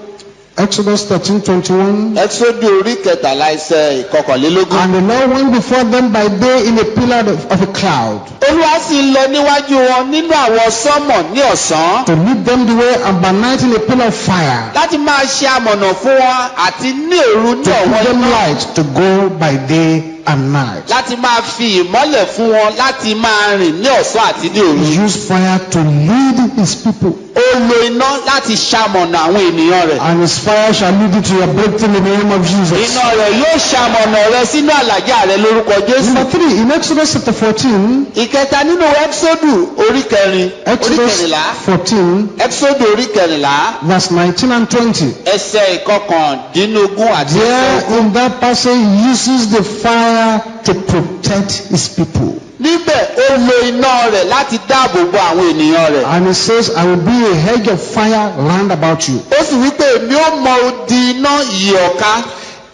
Exodus 13:21. Ẹ́kísódù orí kẹtàlá ẹsẹ̀ kọkànlélógún. And the Lord went before them by day in a pillar of a cloud Olúwa sì ń lọ níwájú wọn nínú àwọn sánmọ̀ ní ọ̀sán to lead them the way, and by night in a pillar of fire láti máa ṣe amọ̀nà fún wọn àti ní òru ní to give ọ̀wọ́ them iná light to go by day and night. láti máa fi ìmọ́lẹ̀ fún wọn láti máa rìn ní ọ̀sán àti ní òru. He used fire to lead his people, Ó lo iná láti ṣamọ̀nà àwọn ènìyàn rẹ̀. and his fire shall lead you to your breakthrough in the name of Jesus. Iná rẹ̀ yóò ṣamọ̀nà rẹ sínú àlàjá rẹ lórúkọ Jésù. Number 3, in Exodus chapter 14, Ìkẹta nínú Ẹ́kísódù orí kẹrin, orí Exodus kẹrìnlá. 14 Ẹ́kísódù orí kẹrìnlá verse 19 and 20. ẹsẹ̀ ìkọkàndínlógún àti There ẹsẹ̀ in that passage he uses the fire to protect his people. níbẹ̀ ó lo iná rẹ̀ láti dáàbò bo àwọn ènìyàn rẹ̀. And he says, I will be a hedge of fire round about you. Ó sì wí pé èmi ó mọ odi iná yí ọ̀ká.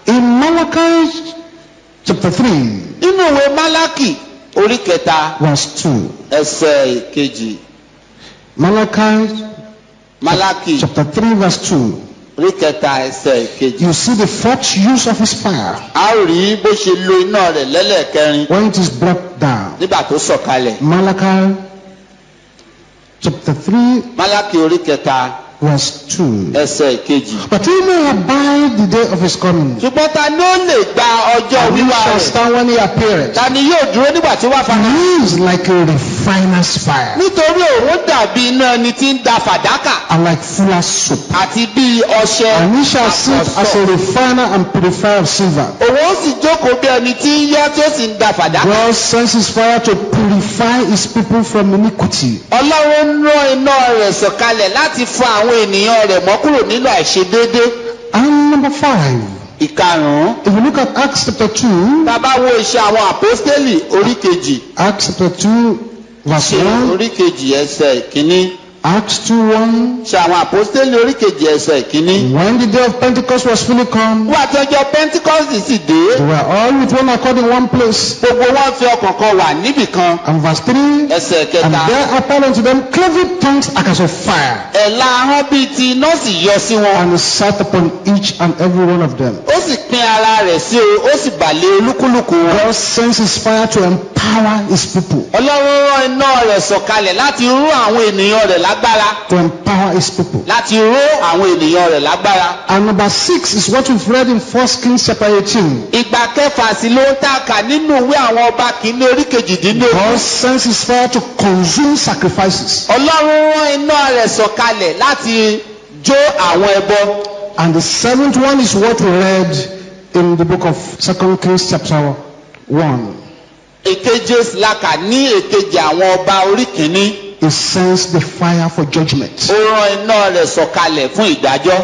In Malachi chapter 3 Nínú ìwé Málákì orí kẹta verse 2. ẹsẹ̀ kejì. Málákì Chapter 3 verse 2. orí kẹta ẹsẹ̀ kejì. You see the fourth use of his fire A ó rí bó ṣe lo iná rẹ̀ lẹ́lẹ́kẹrin when it is brought down. nígbà tó sọ̀kalẹ̀. Malachi chapter 3 Málákì orí kẹta verse 2. ẹsẹ̀ kejì. But he may abide the day of his coming, Ṣùgbọ́n ta ni ó lè gba ọjọ́ and he wíwá shall rẹ̀? stand when he appeareth. Ta ni yóò dúró nígbà tí ó wá fara? He is like a refiner's fire, Nítorí òun dàbí iná ẹni tí ń da fàdákà and like fuller's soap. àti bí ọṣẹ And he shall sit as a refiner and purifier of silver. Òun ó sì jókòó bí ẹni tí ń yẹ́ tí ó sì ń da fàdákà. God sends his fire to purify his people from iniquity. Ọlọ́run rán iná rẹ̀ sọ̀kalẹ̀ láti fọ àwọn ènìyàn rẹ̀ mọ́ kúrò nínú àìṣedéédé. And number 5, Ìkarùn-ún. if you look at Acts chapter 2, Bàbá wo iṣẹ́ àwọn àpọ́stélì orí kejì. Acts chapter 2 verse Ṣe 1, orí kejì ẹsẹ̀ ìkíní. Acts 2:1. Ṣe àwọn àpọ́stélì orí kejì ẹsẹ̀ ìkíní. When the day of Pentecost was fully come, Wọ́n àtọ́jọ́ Pentecostal sì dé. they were all with one accord in one place. Gbogbo wọn fi ọkàn kan wà níbì kan. And verse 3, Ẹsẹ̀ and kẹta. there appeared unto them cloven tongues as of fire, Ẹ̀la ahọ́n bíi ti iná sì yọ sí wọn. and it sat upon each and every one of them. Ó sì pín ara rẹ̀ sí o, ó sì bà lé olúkúlùkù wọn. God sends his fire to empower his people. Ọlọ́run rán iná rẹ̀ sọ̀kalẹ̀ láti rú àwọn ènìyàn rẹ̀ lágbára. To empower his people. Láti rú àwọn ènìyàn rẹ̀ lágbára. And number 6 is what we've read in 1 Kings chapter 18. Ìgbà kẹfà sí ló ń tàkà nínú ìwé àwọn ọba kìíní orí kejìdínlógún. God sends his fire to consume sacrifices. Ọlọ́run rán iná rẹ̀ sọ̀kalẹ̀ láti jó àwọn ẹbọ. And the 7th one is what we read in the book of 2 Kings chapter 1. Èkeje làkà ní èkejì àwọn ọba orí kìíní. He sends the fire for judgment. Ó rán iná rẹ̀ sọ̀kalẹ̀ fún ìdájọ́.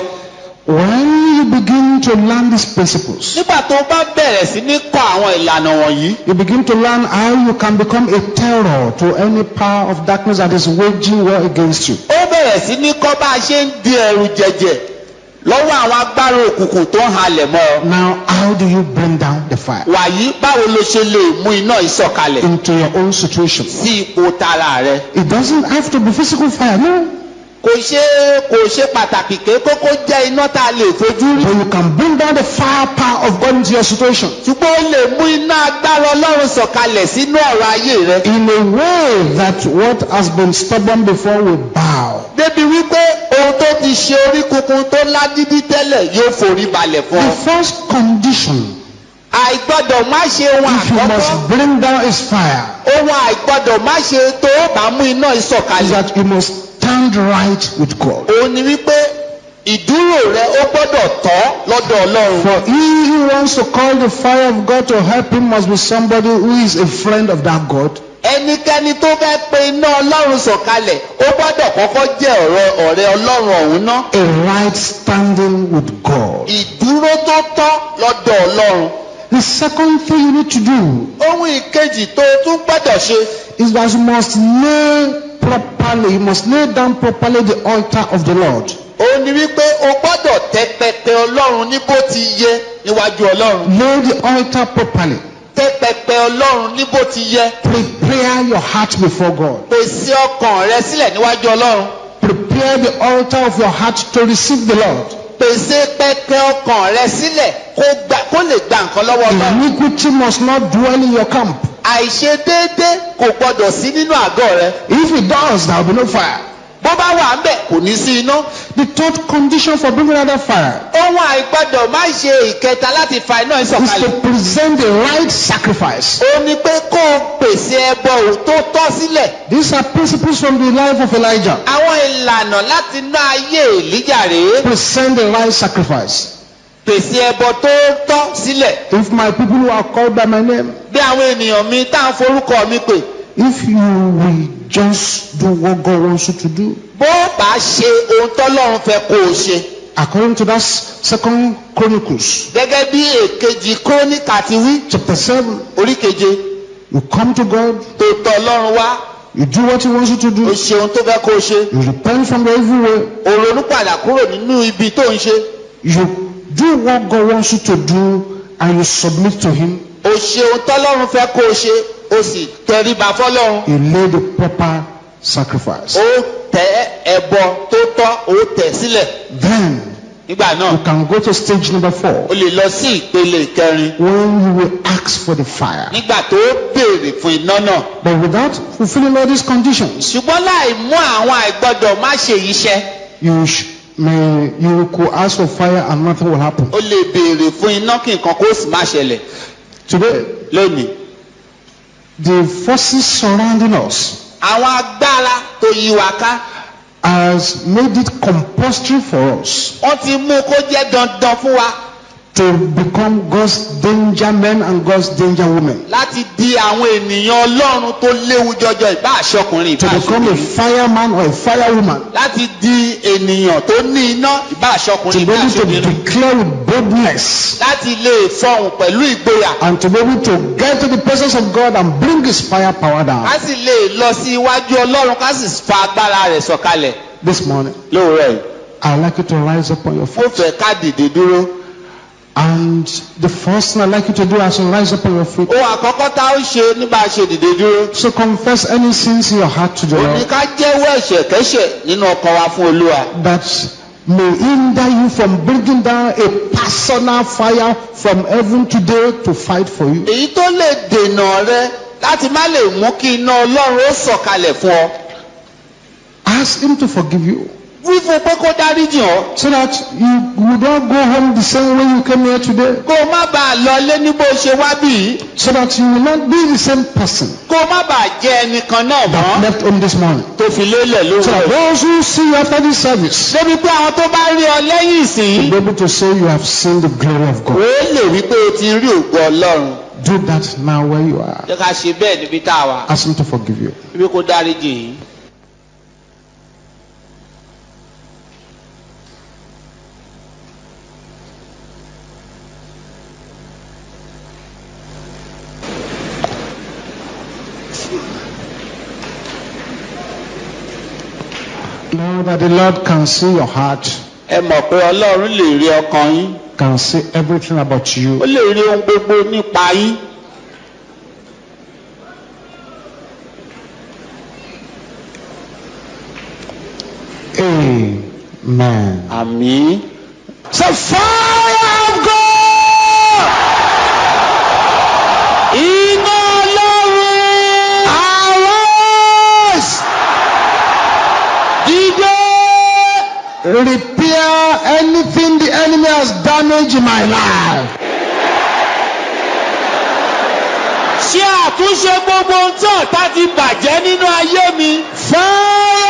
When you begin to learn these principles, Nígbà tó bá bẹ̀rẹ̀ sí ní kọ́ àwọn ìlànà wọ̀nyí, you begin to learn how you can become a terror to any power of darkness that is waging war against you. ó bẹ̀rẹ̀ sí ní kọ́ bá a ṣe ń di ẹ̀rù jẹ̀jẹ̀ lọ́wọ́ àwọn agbára òkùnkùn tó ń halẹ̀ mọ́ ọ. Now, how do you bring down the fire Wàyí báwo ló ṣe lè mú iná ìsọ̀kalẹ̀ into your own situation? sí ipò tara rẹ? It doesn't have to be physical fire, no. Kò ṣe pàtàkì pé kókó jẹ́ iná tá a lè fojú rí. But you can bring down the firepower of God into your situation Ṣùgbọ́n ó lè mú iná agbára Ọlọ́run sọ̀kalẹ̀ sínú ọ̀rọ̀ ayé rẹ. in a way that what has been stubborn before will bow. Débi wípé ohun tó ti ṣe orí kunkun tó ládídí tẹ́lẹ̀ yóò forí balẹ̀ fún The ọ. first condition, Àìgbọ́dọ̀ má ṣe ohun if you àkọ́kọ́. must bring down his fire, Ohun àìgbọ́dọ̀ má ṣe tó bá mú iná is ìsọ̀kalẹ̀. that you must stand right with God. Òun ni wípé ìdúró rẹ ó gbọ́dọ̀ tọ́ lọ́dọ̀ Ọlọ́run. For he who wants to call the fire of God to help him must be somebody who is a friend of that God. Ẹnikẹ́ni tó fẹ́ pe iná Ọlọ́run sọ̀kalẹ̀ ó gbọ́dọ̀ kọ́kọ́ jẹ́ ọ̀rẹ́ Ọlọ́run ọ̀hún ná. A right standing with God. Ìdúró tó tọ́ lọ́dọ̀ Ọlọ́run. The second thing you need to do Ohun ìkejì tó tún gbọ́dọ̀ ṣe. is that you must you must lay down properly the altar of the Lord. Òun ni wípé o gbọ́dọ̀ tẹ́ pẹpẹ Ọlọ́run ní bó ti yẹ níwájú Ọlọ́run. Lay the altar properly. Tẹ́ pẹpẹ Ọlọ́run ní bó ti yẹ. Prepare your heart before God. Pèsè ọkàn rẹ sílẹ̀ níwájú Ọlọ́run. Prepare the altar of your heart to receive the Lord. Pèsè pẹpẹ ọkàn rẹ sílẹ̀ kó lè gba nǹkan lọ́wọ́ Ọlọ́run. Iniquity must not dwell in your camp. Àìṣedéédé kò gbọdọ̀ sí nínú àgọ́ rẹ. If it does, there will be no fire. Bó bá wà ńbẹ̀ kò ní sí iná. The third condition for bringing out that fire Ohun àìgbọ́dọ̀ má ṣe ìkẹta láti fa iná is to ìsọ̀kalẹ̀. present the right sacrifice. Ó ní pé kó o pèsè ẹbọ tó tọ́ sílẹ̀. These are principles from the life of Elijah. Àwọn ìlànà láti ná ayé Èlíjà rèé. Present the right sacrifice. Pèsè ẹbọ tó tọ́ sílẹ̀. If my people who are called by my name, Bí àwọn ènìyàn mi tá à ń forúkọ mi pè. if you will just do what God wants you to do, Bó bá ṣe ohun tọ́lọ́run fẹ́ kó o ṣe. according to that Second Chronicles Gẹ́gẹ́ bí èkejì Króníkà ti wí. chapter 7, Orí keje. you come to God, Tó tọ̀ Ọlọ́run wá. you do what He wants you to O do, ṣe ohun tó fẹ́ kó o ṣe. you repent from the evil way, O ronú padà kúrò nínú ibi tó ń ṣe. you do what God wants you to do, and you submit to Him. O ṣe ohun tọ́lọ́run fẹ́ kó o ṣe. O sì tẹríba fọ́lọ́run. You lay the proper sacrifice. O tẹ ẹbọ tó tọ́ o tẹ̀ sílẹ̀. Then Nígbà náà you can go to stage number 4, o lè lọ sí ìpele kẹrin. when you will ask for the fire. Nígbà tó béèrè fún iná náà. But without fulfilling all these conditions, Ṣùgbọ́n láì mú àwọn àìgbọ́dọ̀ má ṣe yìí ṣẹ. you could ask for fire and nothing will happen. O lè béèrè fún iná kí nǹkan kó sì má ṣẹlẹ̀. Today, Lónìí. the forces surrounding us Àwọn agbára tó yí wa ká. has made it compulsory for us Wọ́n ti mú kó jẹ́ dandan fún wa to become God's danger men and God's danger women. láti di àwọn ènìyàn Ọlọ́run tó léwu jọjọ ìbá àṣọkùnrin To ìbá become a àṣọkùnrin. fireman or a firewoman. Láti di ènìyàn tó ní iná ìbá To àṣọkùnrin be ìbá able to àṣọkùnrin. declare with boldness. Láti lè fọhùn pẹ̀lú ìgboyà. And to be able to get to the presence of God and bring His fire power down. Ká sì lè lọ sí iwájú Ọlọ́run ká sì fa agbára rẹ̀ sọ̀kalẹ̀. This morning, Lóòrọ̀ yìí. I'd like you to rise up on your Mo feet. fẹ́ ká dìde dúró. And the first thing I'd like you to do is to rise up on your feet. Ohun àkọ́kọ́ tá ó ṣe nígbà ṣe dìde dúró. So confess any sins in your heart to the Ó ní Lord ká jẹ́wọ́ ẹ̀ṣẹ̀ kẹ́ṣẹ̀ nínú ọkàn wa fún Olúwa. that may hinder you from bringing down a personal fire from heaven today to fight for you. Èyí tó lè dènà rẹ láti má lè mú kí iná Ọlọ́run ó sọ̀kalẹ̀ fún ọ. Ask Him to forgive you Wí fún pé kó dáríjì ọ́. so that you don't go home the same way you came here today. Kó o má bàa lọlé ní bó ṣe wá bí yìí. So that you will not be the same person Kó o má bàa jẹ́ ẹnìkan náà that mọ́. left home this morning. Tó fi lélẹ̀ So that lóru rẹ̀. those who see you after this service Débi pé àwọn tó bá rí ọ lẹ́yìn ìsìn will be able to say you have seen the glory of ó God. lè wí pé o ti rí ògo Ọlọ́run. Do that now where you are. Jẹ́ ká ṣe bẹ́ẹ̀ níbi tá a wà. Ask him to forgive you. Ibi kò dáríjì yín. Know that the Lord can see your heart, Ẹ mọ̀ pé Ọlọ́run lè rí ọkàn yín. can see everything about Ó you. lè rí ohun gbogbo nípa yín. Amen. Àmín. So fire of God! Iná Ọlọ́run. Arise! Dídé. Repair anything the enemy has damaged in my life. Ṣé àtúnṣe gbogbo ohun tí ọ̀tá ti bàjẹ́ nínú ayé mi. Fire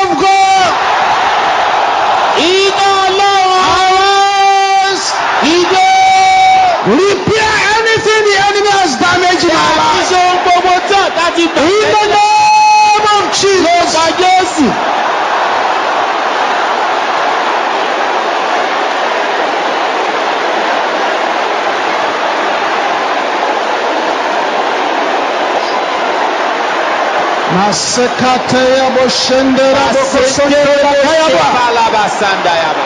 of God! Iná Ọlọ́run. Arise! Dídé. Repair anything the enemy has damaged in my life. Àtúnṣe ohun gbogbo tí ọ̀tá ti In bàjẹ́ the nínú name of Jesus. orúkọ Jésù. Masekateya boshendera bokosondera kayaba. Balabasandayaba.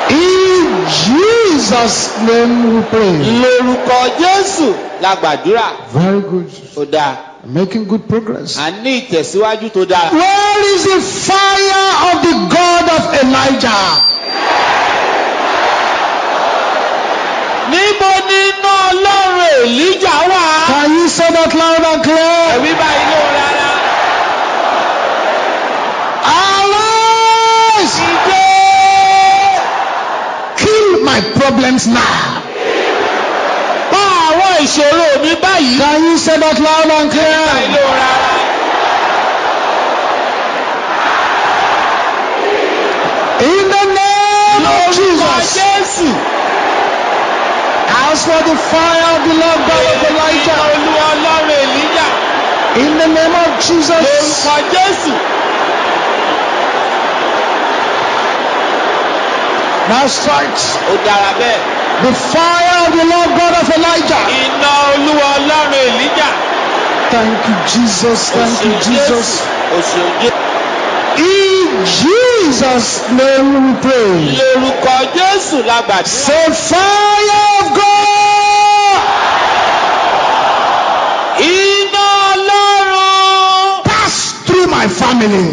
In Jesus' name we pray. Lórúkọ Jésù la gbàdúrà. Very good. Ó dáa. Making good progress. A ní ìtẹ̀síwájú tó dáa. Where is the fire of the God of Elijah? Níbo ni iná Ọlọ́run Èlíjà wà? Can you say that loud and clear? Ẹ̀mí báyìí ló rárá. Arise! Dídé. Kill my problems now. Pa àwọn ìṣòro mi báyìí. Can you say that loud and Báyìí clear? ló rárá. In the name of Lórúkọ Jesus. Jésù. As for the fire of the Lord God of Iná Elijah. Olúwa Ọlọ́run Èlíjà. In the name of Jesus. Lórúkọ Jésù. That's right. Ó dára bẹ́ẹ̀. The fire of the Lord God of Elijah. Iná Olúwa Ọlọ́run Èlíjà. Thank you, Jesus. Thank you, Jesus. Òṣèlú. In Jesus' name we pray. Lórúkọ Jésù la gbàdúrà. Say fire of God. Iná Ọlọ́run. Pass through my family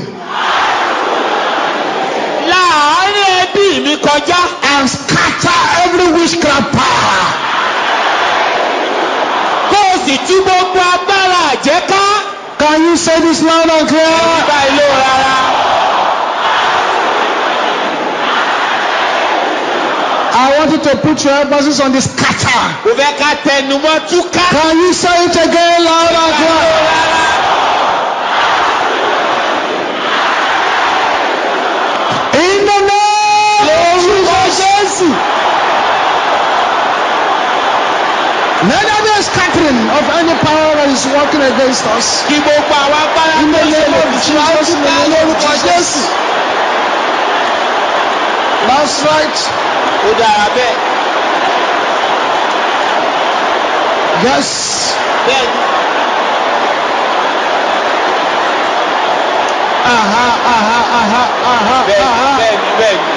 Láàárín ẹbí mi kọjá. and scatter every witchcraft power. Kó o sì tú gbogbo agbára àjẹ́ká. Can you say this loud and Ẹ̀mí clear? báyìí ló rárá. I want you to put your emphasis on the scatter. Kò fẹ́ ká tẹnumọ́ túká. Can you say it again loud and clear? In the name of Jesus. Let there be a scattering of any power that is working against us. Kí gbogbo àwọn agbára In tó the ṣe name of lòdì sí wa ó Jesus, in túká the name of lórúkọ Jesus. Jésù. That's right. Ó dára bẹ́ẹ̀. Yes. Bẹ́ẹ̀ni. Bẹ́ẹ̀ni.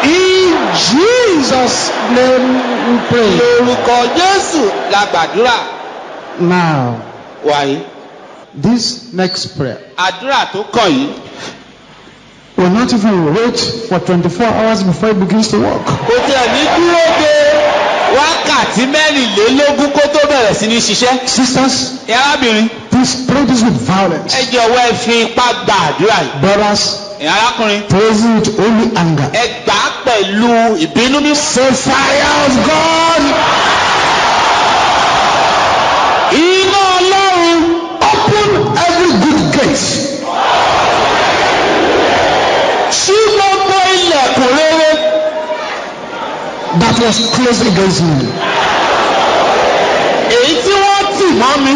In Jesus' name we pray. Lórúkọ Jésù la gbàdúrà. Now, Wàyí. this next prayer Àdúrà tó kàn yìí. will not even wait for 24 hours before it begins to work. Kò tiẹ̀ ní dúró de wákàtí mẹ́rìnlélógún kó tó bẹ̀rẹ̀ sí ní ṣiṣẹ́. Sisters, Arábìnrin, please pray this with violence. ẹ jọ̀wọ́ ẹ fi ipá gba àdúrà yìí. Brothers, Arákùnrin, pray it with only anger. ẹ gbà á pẹ̀lú ìbínú mímọ́. Say fire of God. Iná Ọlọ́run. Open every good gate. Ṣí gbogbo ilẹ̀kùn rere. that was closed against me. èyí tí wọ́n tì mọ́ mi.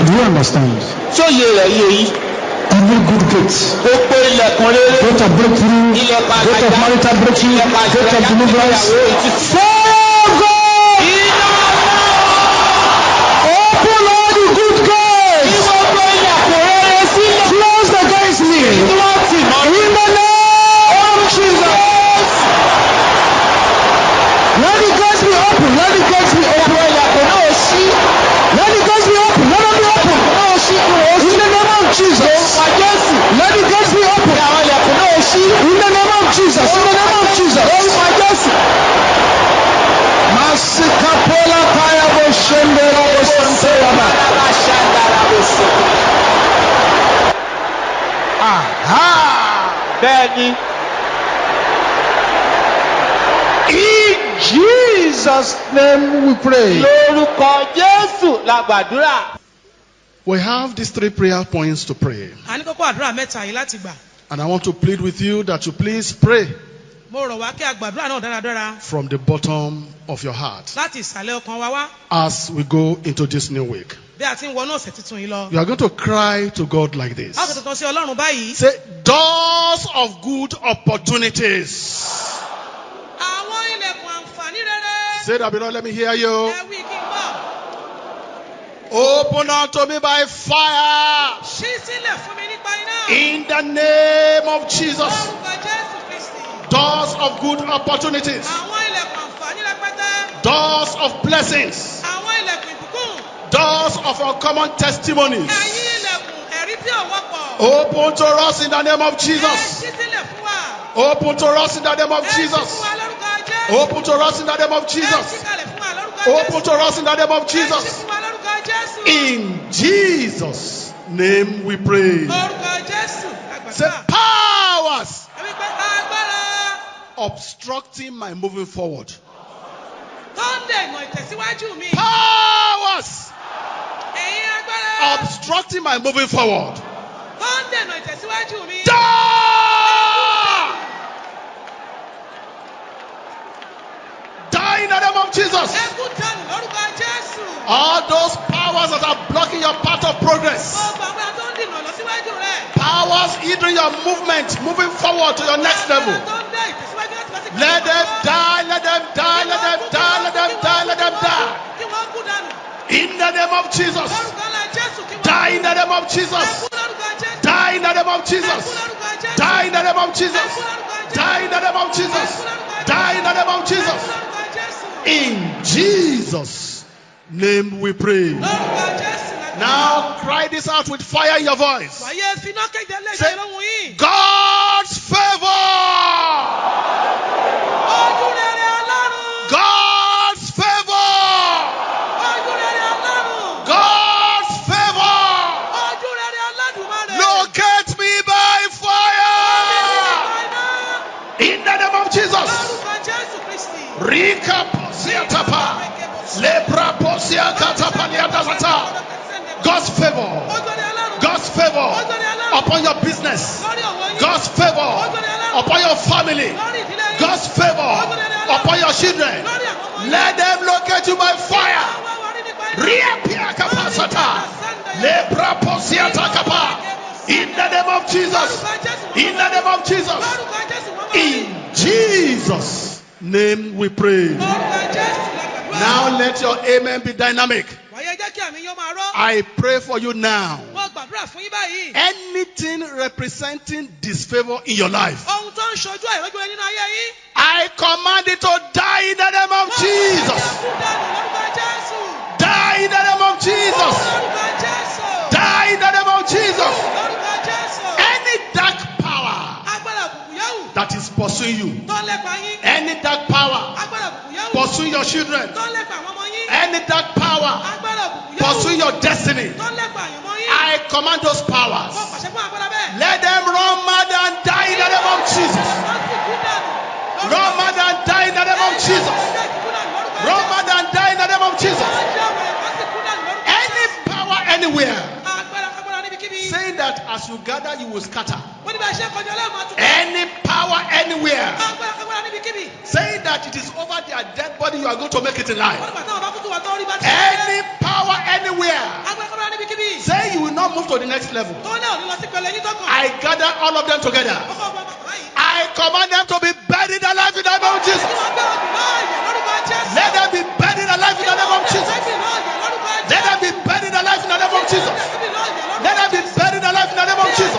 Do you understand? sóye rẹ̀ yé yìí. Every good gate, gbogbo ilẹ̀kùn rere. gate of breakthrough, ilẹ̀kùn gate of àgbàjá. marital breakthrough, ilẹ̀kùn gate of àgbàjá. deliverance. Father, iná open all the good gates. gbogbo ilẹ̀kùn rere sílẹ̀. Closed against me. tí wọ́n tì mọ́ mi. In the name of Jesus. Let the gates be open. Let the gates be open. ilẹ̀kùn náà ṣí. Let the gates be open. Let them be open. náà ṣí. In the name of Jesus. orúkọ Jésù. Let the gates be open. àwọn ilẹ̀kùn náà ṣí. In the name of Jesus. In the name of Jesus. orúkọ Jésù. Masikapola kaya boshendera bosantera. Aha. bẹ́ẹ̀ni. In Jesus' name we pray. lórúkọ Jésù la gbàdúrà. We have these 3 prayer points to pray. a ní kókó àdúrà mẹ́ta yìí láti gbà. And I want to plead with you that you please pray mo rọ̀ wá kí a gbàdúrà náà dáradára from the bottom of your heart láti ìsàlẹ̀ ọkàn wa wá as we go into this new week. bí a ti ń wọnú ọ̀sẹ̀ tuntun yìí lọ. You are going to cry to God like this. a kò tuntun sí Ọlọ́run báyìí. Say, doors of good opportunities. àwọn ilẹ̀kùn àǹfààní rere. Say that, beloved, let me hear you. ẹ wí kí n gbọ́. Open unto me by fire. ṣí sílẹ̀ fún mi nípa iná. In the name of Jesus. orúkọ Jésù Kristi. Doors of good opportunities. àwọn ilẹ̀kùn àǹfààní rẹpẹtẹ. Doors of blessings. àwọn ilẹ̀kùn ìbùkún. Doors of uncommon testimonies. ẹ̀yin ilẹ̀kùn ẹ̀rí tí ò wọ́pọ̀. Open to us in the name of ẹ Jesus. ṣí sílẹ̀ fún wa. Open to us in the name of ẹ ṣí Jesus. fún wa lórúkọ Jésù. Open to us in the name of ẹ ṣí Jesus. kalẹ̀ fún wa lórúkọ Jésù. Open to us in the name of ẹ ṣí Jesus. fún wa lórúkọ Jésù. In Jesus' name we pray. orúkọ Jésù Say, àgbàdúrà. powers ẹ wí pé agbára obstructing my moving forward. tó ń dènà ìtẹ̀síwájú mi. Powers ẹ̀yin agbára obstructing my moving forward. tó ń dènà ìtẹ̀síwájú mi. Die! Die in the name of Jesus. ẹ kú dànù lórúkọ Jésù. All those powers that are blocking your path of progress. gbogbo agbára tó ń dènà ìlọsíwájú rẹ. Powers hindering your movement, moving forward to your next level. agbára tó ń dé ìtẹ̀síwájú láti lọ sí Let them die, let them die, let them die, let them die, let them die. kí wọ́n kú dànù. In the name of Jesus. lórúkọ ńlá Jésù kí wọ́n Die in the name of ẹ Jesus. kú lórúkọ Jésù. Die in the name of ẹ kú Jesus. lórúkọ Jésù. Die in the name of ẹ Jesus. kú lórúkọ Jésù. Die in the name of Jesus. Die in the name of ẹ kú Jesus. lórúkọ Jésù. In Jesus' name we pray. lórúkọ Jésù la gbàdúrà. Now cry this out with fire in your voice. wàyé finá kéde Say, lẹ́yìn lóhùn yìí. God's favor. ojú rere Ọlọ́run. God's favor. ojú rere Ọlọ́run. God's favor. ojú rere Olódùmarè. Locate me by fire. In the name of Jesus. lórúkọ Jésù Kristi. Rika posiatapa. Lebra posiakatapa liadazata. God's favor. ojú rere Ọlọ́run. God's favor upon your business. lórí òwò yín. God's favor upon your family. lórí ìdílé yín. God's favor upon your children. lórí àwọn ọmọ yín. Let them locate you by fire. wá wọrí nípa iná. Reappear kapasata. Lebra posiata kapa. In the name of Jesus. In the name of Jesus. lórúkọ Jésù wọ́n wọrí. In Jesus' name we pray. lórúkọ Jésù la gbàdúrà. Now let your amen be dynamic. wàyé jẹ́ kí àmì yóò máa rọ́. I pray for you now. wọ́n gbàdúrà fún yín báyìí. Anything representing disfavor in your life, ohun tó ń ṣojú àìrójú rẹ nínú ayé yín. I command it to die in the name of Jesus. kú dànù lórúkọ Jésù. Die in the name of Jesus. lórúkọ Jésù. Die in the name of Jesus. lórúkọ Jésù. Any dark power agbára òkùnkùn yẹ̀wù that is pursuing you, tó ń lépa yín. any dark power agbára òkùnkùn yẹ̀wù pursuing your children, tó ń lépa àwọn ọmọ yín. any dark power agbára òkùnkùn yẹ̀wù pursuing your destiny, tó ń lépa àyànmọ́ yín. I command those wọ́n powers. pàṣẹ fún agbára bẹ́ẹ̀. Let them run mad and die in the name of Jesus. wọ́n sì kú dànù. Run mad and die in the name of Jesus. Run mad and die in the name of Jesus. Any power anywhere agbára níbikíbi. saying that as you gather you will scatter. wọ́n ní bá a ṣe kọjá lẹ́ẹ̀mọ́ àtúntò. Any power power anywhere Agbára níbikíbi. saying that it is over their dead body you are going to make it in life. Wọ́n nígbà táwọn bá kú tó wà tó rí bá ti Any power anywhere Agbára níbikíbi. saying you will not move to the next level. Tó ní òní lọ sí pẹ̀lẹ́ yín tọkàn. I gather all of them together. Ọkọ̀ ọmọ bàbá yìí. I command them to be buried alive in the name of Jesus. Kí wọ́n gbé òkú láàyè lórúkọ Jésù. Let them be buried alive in the name of Jesus. Let them be buried alive in the name of Jesus. Let them be buried alive in the name of Jesus.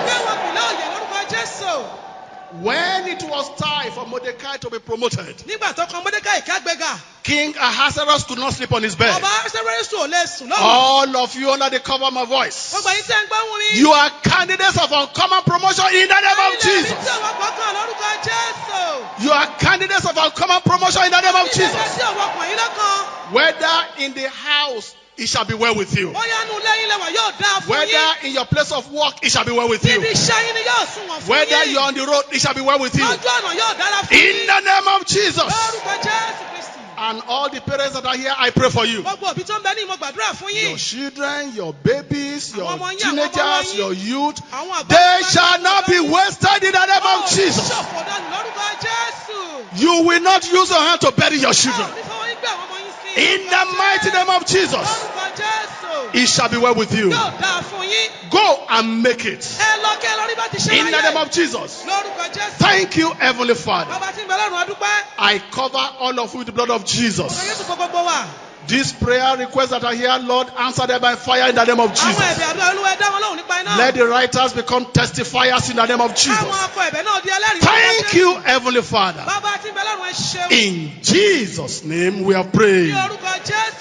When it was time for Mordecai to be promoted, Nígbà tó kan Mọ́dékáì kágbéga, King Ahasuerus could not sleep on his bed. ọba Ahasuerus ò lè sùn lọ́wọ́. All of you under the cover of my voice, Gbogbo yín tẹ́ ń gbọ́ wọn mi. you are candidates of uncommon promotion in the name of Ilé mi Jesus. tí ọwọ́ kọ̀ọ̀kan lórúkọ Jésù. You are candidates of uncommon promotion in the name of Ilé Jesus. tí ọwọ́ kàn yín lọ́kàn. Whether in the house, it shall be well with you. Bóyá inú ilé yín lẹ́wà yóò dáa fún Whether yín. in your place of work, it shall be well with you. Ibi iṣẹ́ yín ni yóò sunwọ̀n fún Whether yín. you're on the road, it shall be well with you. Lójú ọ̀nà yóò dára fún In yín. the name of Jesus. Lórúkọ Jésù Kristi. And all the parents that are here, I pray for you. Gbogbo òbí tó ń bẹ ní ìmọ̀ gbàdúrà fún Your yín. children, your babies, your Àwọn ọmọ yín, àwọn ọmọ teenagers, yín. your youth, Àwọn àgbà they shall not be wasted in the name Ó of Jesus. ṣọ̀fọ̀ dànù lórúkọ Jésù. You will not use your hand to bury your Ó children. ní fọwọ́ yín gbé àwọn ọmọ yín sí. In the mighty name of Jesus, Lórúkọ Jésù. it shall be well with you. Yóò dáa fún yín. Go and make it. Ẹ lọ kẹ́ lórí bá ti ṣe In the name láyé. of Jesus. Lórúkọ Jésù. Thank you, Heavenly Father. Bàbá tí ń bẹ lọ́run adúpẹ́. I cover all of you with the blood of Ọ̀rọ̀ Jesus. Jésù kó gbogbo wa. These prayer requests that are here, Lord, answer them by fire in the name of Àwọn Jesus. ẹ̀bẹ̀ àdúrà Olúwa ẹ dá wọn lóhùn nípa iná. Let the writers become testifiers in the name of Àwọn Jesus. akọ ẹ̀bẹ̀ náà di ẹlẹ́rìí. Thank you, Heavenly Father. Bàbá tí ń bẹ lọ́run ẹ ṣeun. In Jesus' name we have Ní prayed. orúkọ Jésù.